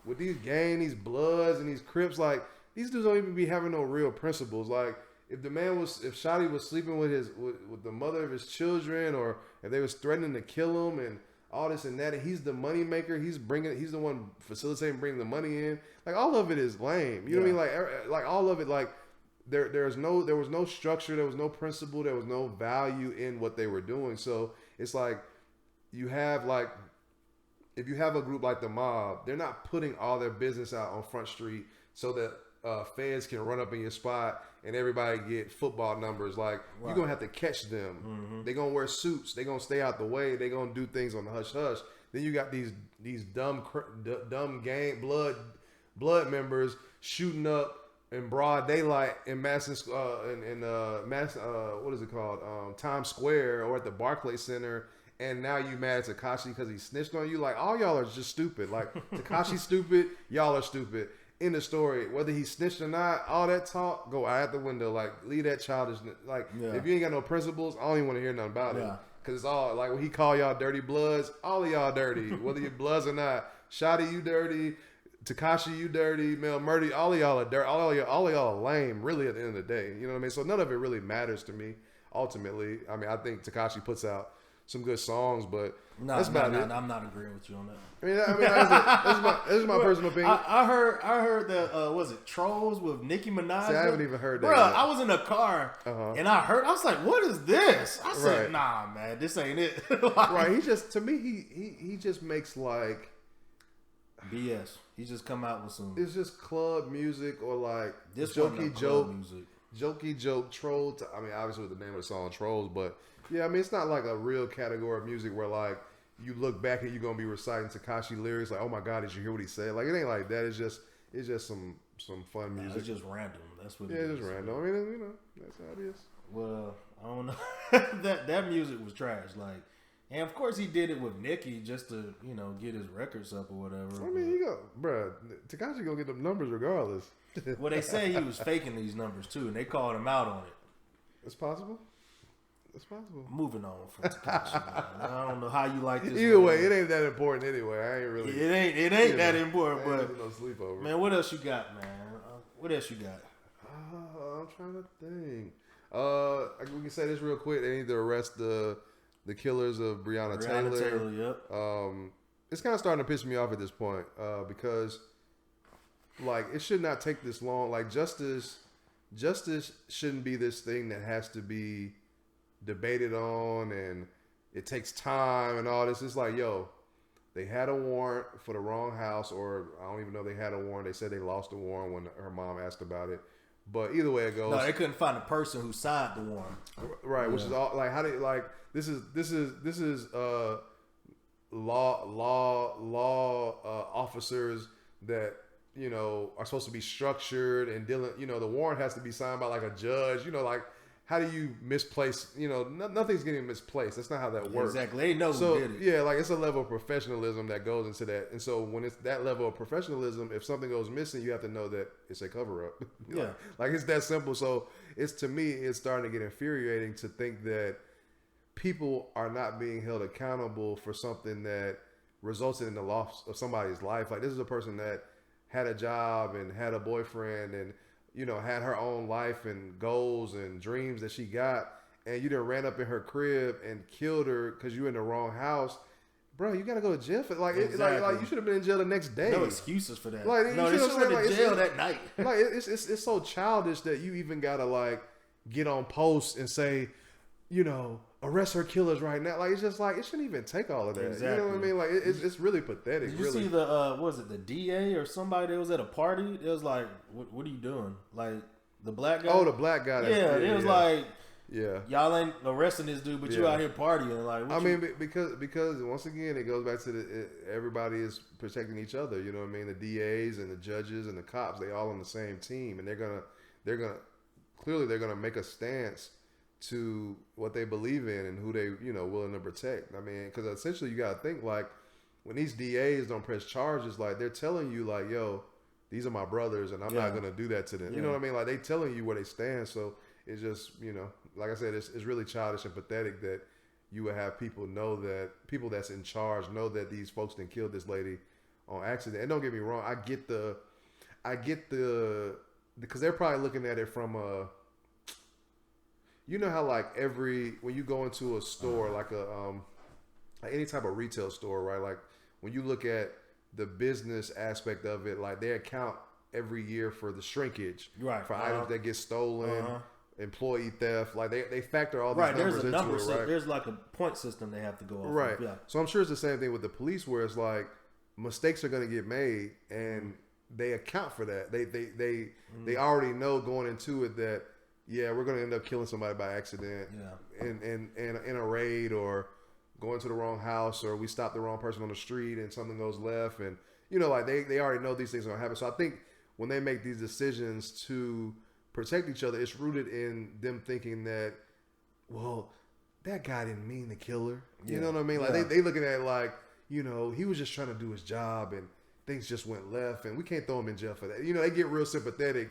with these these Bloods and these Crips, like these dudes don't even be having no real principles. Like if Shotty was sleeping with the mother of his children, or if they was threatening to kill him and all this and that, and he's the money maker, he's the one facilitating bringing the money in. Like all of it is lame. You know what I mean? Like all of it, like there was no structure, there was no principle, there was no value in what they were doing. So it's like you have like if you have a group like the mob, they're not putting all their business out on Front Street so that feds can run up in your spot and everybody get football numbers. Like you're gonna have to catch them. They're gonna wear suits. They're gonna stay out the way. They're gonna do things on the hush hush. Then you got these dumb gang blood members shooting up in broad daylight in Madison what is it called, Times Square or at the Barclays Center. And now you mad at Tekashi because he snitched on you. Like all y'all are just stupid. Like Tekashi's stupid. Y'all are stupid. In the story, whether he snitched or not, all that talk go out the window. Like leave that childishness. Like if you ain't got no principles, I don't even want to hear nothing about it. Cause it's all like when he call y'all dirty bloods, all of y'all dirty, whether you bloods or not. Shotty, you dirty. Tekashi, you dirty. Mel Murdy, all of y'all are dirty. All of y'all are lame. Really, at the end of the day, you know what I mean. So none of it really matters to me. Ultimately, I mean, I think Tekashi puts out some good songs, but that's about it. I'm not agreeing with you on that. That's my personal opinion. I heard that was it Trolls with Nicki Minaj? See, I haven't even heard that. Bro, I was in a car and I was like, "What is this?" I said, "Nah, man, this ain't it." Right? He just he just makes like BS. He just come out with some. It's just club music or like this jokey joke troll. I mean, obviously with the name of the song Trolls, but yeah, I mean it's not like a real category of music where like you look back and you're gonna be reciting Tekashi lyrics like, oh my god, did you hear what he said? Like it ain't like that. It's just some fun music. It's just random. That's what. Yeah, it's just random. I mean, you know, that's how it is. Well, I don't know. that music was trash. Like, and of course he did it with Nicki just to get his records up or whatever. I mean, bruh, Tekashi gonna get them numbers regardless. Well, they say he was faking these numbers too, and they called him out on it. It's possible. It's possible. Moving on from Tekashi. I don't know how you like this. Either way, it ain't that important anyway. I ain't really. It ain't that important. But no sleepover. Man, what else you got, man? What else you got? I'm trying to think. We can say this real quick. They need to arrest the killers of Breonna Taylor. Yep. It's kind of starting to piss me off at this point because, like, it should not take this long. Like, justice shouldn't be this thing that has to be debated on and it takes time and all this. It's like, yo, they had a warrant for the wrong house, or I don't even know if they had a warrant. They said they lost the warrant when her mom asked about it. But either way it goes, no, they couldn't find the person who signed the warrant. Right, which is all like how do like this is law officers that are supposed to be structured and dealing. The warrant has to be signed by like a judge. Like how do you misplace? Nothing's getting misplaced. That's not how that works. Exactly. They know who did it. Yeah, like it's a level of professionalism that goes into that. And so when it's that level of professionalism, if something goes missing, you have to know that it's a cover up. Yeah. Like it's that simple. So to me, it's starting to get infuriating to think that people are not being held accountable for something that resulted in the loss of somebody's life. Like, this is a person that had a job and had a boyfriend and, had her own life and goals and dreams that she got, and you done ran up in her crib and killed her because you in the wrong house. Bro, you gotta go to jail for like you should have been in jail the next day. No excuses for that. Like, no, they should have went to jail that night. Like, it's so childish that you even gotta like get on posts and say, arrest her killers right now. Like, it's just like, it shouldn't even take all of that. Exactly. You know what I mean? Like, it's really pathetic. Did you see the what was it, the DA or somebody that was at a party? It was like, what are you doing? Like, the black guy. Oh, the black guy. It was like, yeah, y'all ain't arresting this dude, but you out here partying. Like, I mean, because once again, it goes back to everybody is protecting each other. You know what I mean? The DAs and the judges and the cops, they all on the same team, and they're gonna make a stance to what they believe in and who they willing to protect. I mean, because essentially you gotta think, like, when these DAs don't press charges, like, they're telling you, like, yo, these are my brothers, and I'm not gonna do that to them. You know what I mean? Like, they telling you where they stand. So it's just, like I said, it's really childish and pathetic that you would have people that's in charge know that these folks didn't kill this lady on accident. And don't get me wrong, I get the because they're probably looking at it from a, how like when you go into a store, like like any type of retail store, right? Like, when you look at the business aspect of it, like, they account every year for the shrinkage, right? For items that get stolen, employee theft. Like, they factor all these numbers into it, right? There's like a point system they have to go off. Right. Of, yeah. So I'm sure it's the same thing with the police, where it's like mistakes are going to get made, and they account for that. They already know going into it that, yeah, we're going to end up killing somebody by accident, in a raid, or going to the wrong house, or we stop the wrong person on the street and something goes left, and like, they already know these things are going to happen. So I think when they make these decisions to protect each other, it's rooted in them thinking that, well, that guy didn't mean to kill her. You know what I mean? Like, they looking at it like, he was just trying to do his job, and things just went left, and we can't throw him in jail for that. They get real sympathetic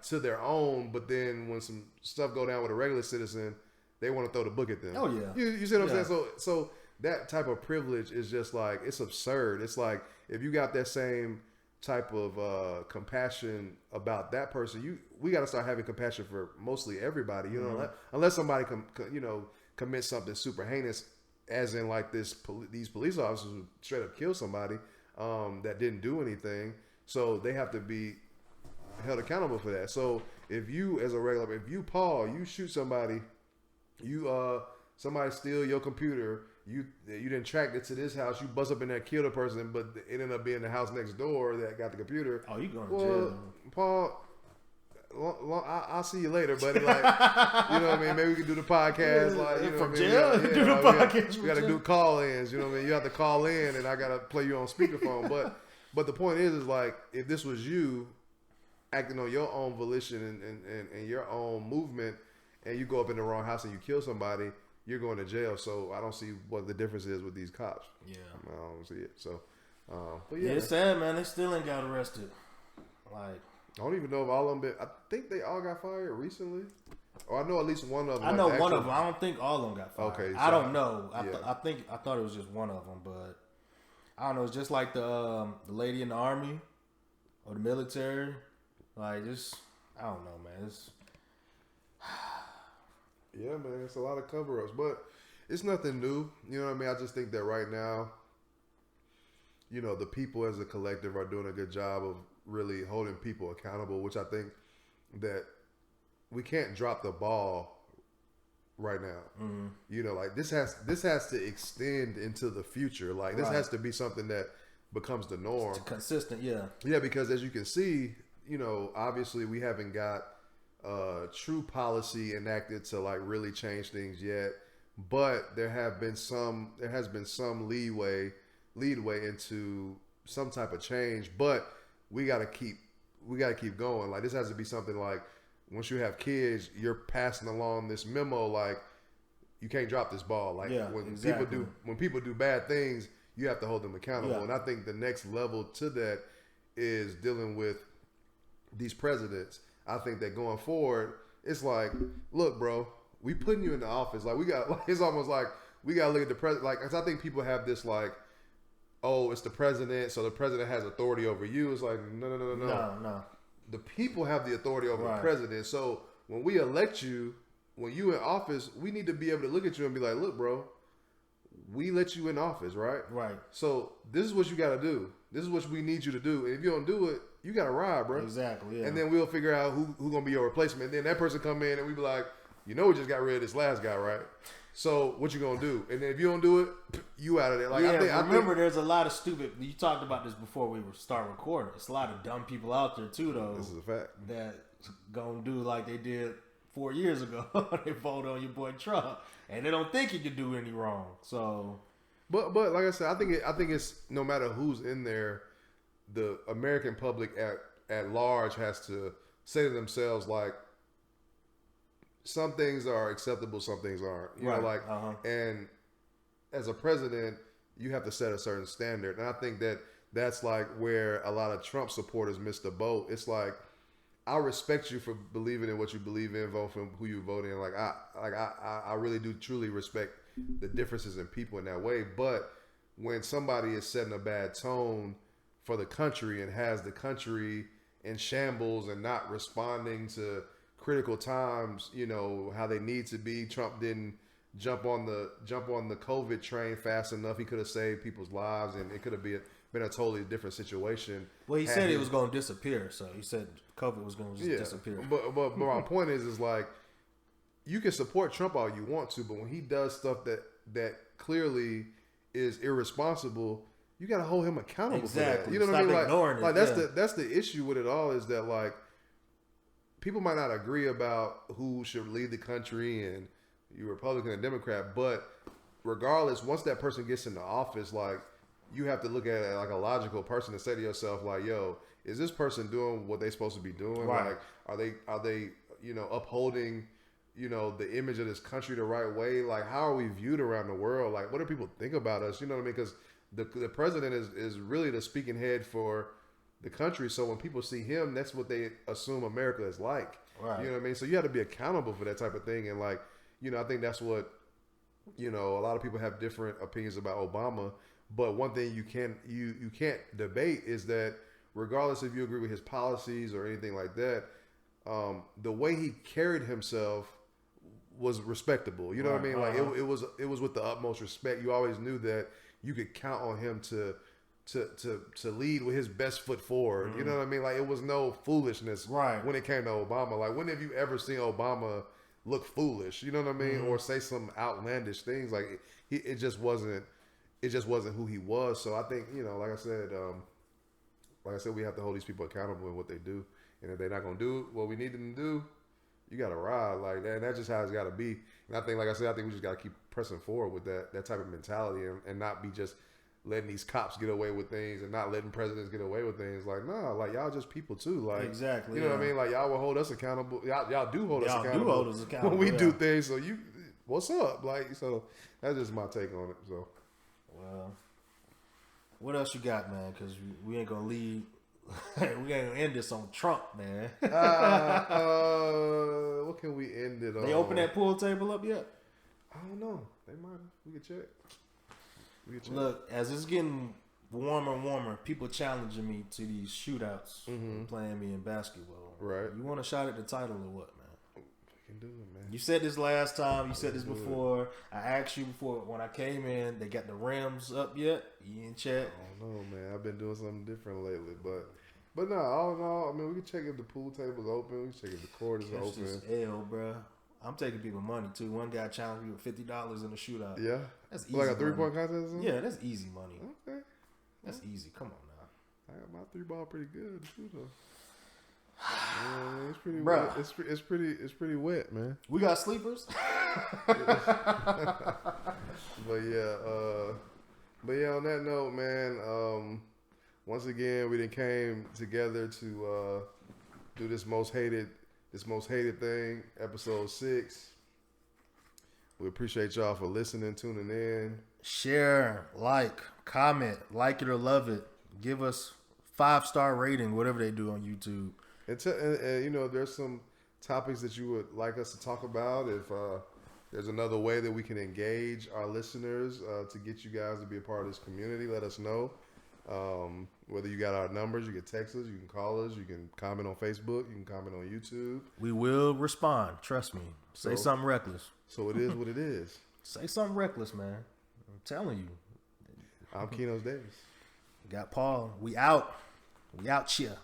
to their own, but then when some stuff go down with a regular citizen, they want to throw the book at them. Oh yeah, you see what I'm saying? So that type of privilege is just like, it's absurd. It's like, if you got that same type of compassion about that person, we got to start having compassion for mostly everybody. Unless somebody commits something super heinous, as in like these police officers who straight up kill somebody that didn't do anything, so they have to be held accountable for that. So if you, as a regular, Paul, you shoot somebody, somebody steal your computer, you didn't track it to this house, you bust up in there, kill the person, but it ended up being the house next door that got the computer. Oh, you going to jail? Paul, I'll see you later, buddy. Like, you know what I mean? Maybe we can do the podcast, like, from jail. Do the podcast. We got to do call-ins. You know what I mean? You have to call in, and I got to play you on speakerphone. But the point is like, if this was you acting on your own volition and your own movement, and you go up in the wrong house and you kill somebody, you're going to jail. So I don't see what the difference is with these cops. Yeah, I don't see it. So, but yeah, it's sad, man. They still ain't got arrested. Like, I don't even know if all of them. I think they all got fired recently. Or I know at least one of them. I know one of them. I don't think all of them got fired. Okay, so I don't know. I thought it was just one of them, but I don't know. It's just like the lady in the army or the military. Like, just, I don't know, man. It's yeah, man. It's a lot of cover-ups, but it's nothing new. You know what I mean? I just think that right now, the people as a collective are doing a good job of really holding people accountable, which I think that we can't drop the ball right now. Mm-hmm. Like, this has to extend into the future. Like, this has to be something that becomes the norm. It's consistent, yeah. Yeah, because as you can see, obviously we haven't got true policy enacted to like really change things yet, but there has been some leeway into some type of change, but we gotta keep going. Like, this has to be something like, once you have kids, you're passing along this memo, like, you can't drop this ball. Like, when people do bad things, you have to hold them accountable. And I think the next level to that is dealing with these presidents. I think that going forward, it's like, look, bro, we putting you in the office. Like we got, like, it's almost like we got to look at the president. Like, 'cause I think people have this like, oh, it's the president, so the president has authority over you. It's like, no. The people have the authority over the president. So when we elect you, when you in office, we need to be able to look at you and be like, look, bro, we let you in office, right? Right. So this is what you got to do. This is what we need you to do. And if you don't do it, you got to ride, bro. Exactly. Yeah. And then we'll figure out who gonna be your replacement. And then that person come in and we be like, you know, we just got rid of this last guy, right? So what you gonna do? And then if you don't do it, you out of there. Like, I remember there's a lot of stupid. You talked about this before we start recording. It's a lot of dumb people out there too, though. This is a fact. That gonna do like they did 4 years ago. They vote on your boy Trump, and they don't think he could do any wrong. So, but like I said, I think it's no matter who's in there, the American public at large has to say to themselves like, some things are acceptable, some things aren't. You know, like, and as a president, you have to set a certain standard. And I think that's like where a lot of Trump supporters miss the boat. It's like, I respect you for believing in what you believe in, vote for who you vote in. Like I really do truly respect the differences in people in that way. But when somebody is setting a bad tone for the country and has the country in shambles and not responding to critical times, you know, how they need to be. Trump didn't jump on the COVID train fast enough. He could have saved people's lives, and it could have been a totally different situation. Well, he said it was going to disappear, so he said COVID was going to just disappear. But my point is like, you can support Trump all you want to, but when he does stuff that clearly is irresponsible, you got to hold him accountable for that. You know what I mean? Like that's the issue with it all, is that like, people might not agree about who should lead the country, and you're Republican and Democrat, but regardless, once that person gets into office, like, you have to look at it like a logical person and say to yourself, like, yo, is this person doing what they're supposed to be doing? Right. Like, are they, you know, upholding, you know, the image of this country the right way? Like, how are we viewed around the world? Like, what do people think about us? You know what I mean? Because the president is really the speaking head for the country. So when people see him, that's what they assume America is like. Right. You know what I mean? So you have to be accountable for that type of thing. And like, you know, I think that's what, you know, a lot of people have different opinions about Obama. But one thing you can't debate is that regardless if you agree with his policies or anything like that, the way he carried himself was respectable. You know what I mean? Like it was with the utmost respect. You always knew that you could count on him to lead with his best foot forward. You know what I mean? Like, it was no foolishness when it came to Obama. Like, when have you ever seen Obama look foolish? You know what I mean? Or say some outlandish things. Like, it just wasn't who he was. So I think, you know, like I said, we have to hold these people accountable in what they do. And if they're not gonna do what we need them to do, you gotta ride like that. And that's just how it's gotta be. And I think, like I said, we just gotta keep pressing forward with that type of mentality, and not be just letting these cops get away with things and not letting presidents get away with things. Like, nah, like, y'all just people too. Like, exactly. You know what I mean? Like, y'all will hold us accountable. Y'all do hold us accountable when we do things. So what's up? Like, so that's just my take on it. So, well, what else you got, man? Because we ain't gonna leave. We ain't gonna end this on Trump, man. What can we end it on? They open that pool table up yet? I don't know. They might. We can check. Look, as it's getting warmer and warmer, people challenging me to these shootouts, playing me in basketball. Right. You want a shot at the title or what, man? We can do it, man. You said this last time. You said this before. I asked you before when I came in. They got the rims up yet? You didn't check? I don't know, man. I've been doing something different lately, but no. All in all, I mean, we can check if the pool table's open. We can check if the court is open. This L, bro. I'm taking people money too. One guy challenged me with $50 in a shootout. Yeah, that's easy. Like a 3-point contest or something? Yeah, that's easy money. Okay, that's easy. Come on now. I got my 3-ball pretty good. Yeah, it's pretty wet. It's pretty wet, man. We got sleepers. But yeah, on that note, man, once again, we came together to do this most hated thing, episode 6. We appreciate y'all for listening, tuning in. Share, like, comment, like it or love it. Give us 5-star rating, whatever they do on YouTube. And you know, if there's some topics that you would like us to talk about, if there's another way that we can engage our listeners to get you guys to be a part of this community. Let us know. Whether you got our numbers, you can text us, you can call us, you can comment on Facebook, you can comment on YouTube. We will respond. Trust me. Say something reckless. So it is what it is. Say something reckless, man. I'm telling you. I'm Keno's Davis. Got Paul. We out. We out here.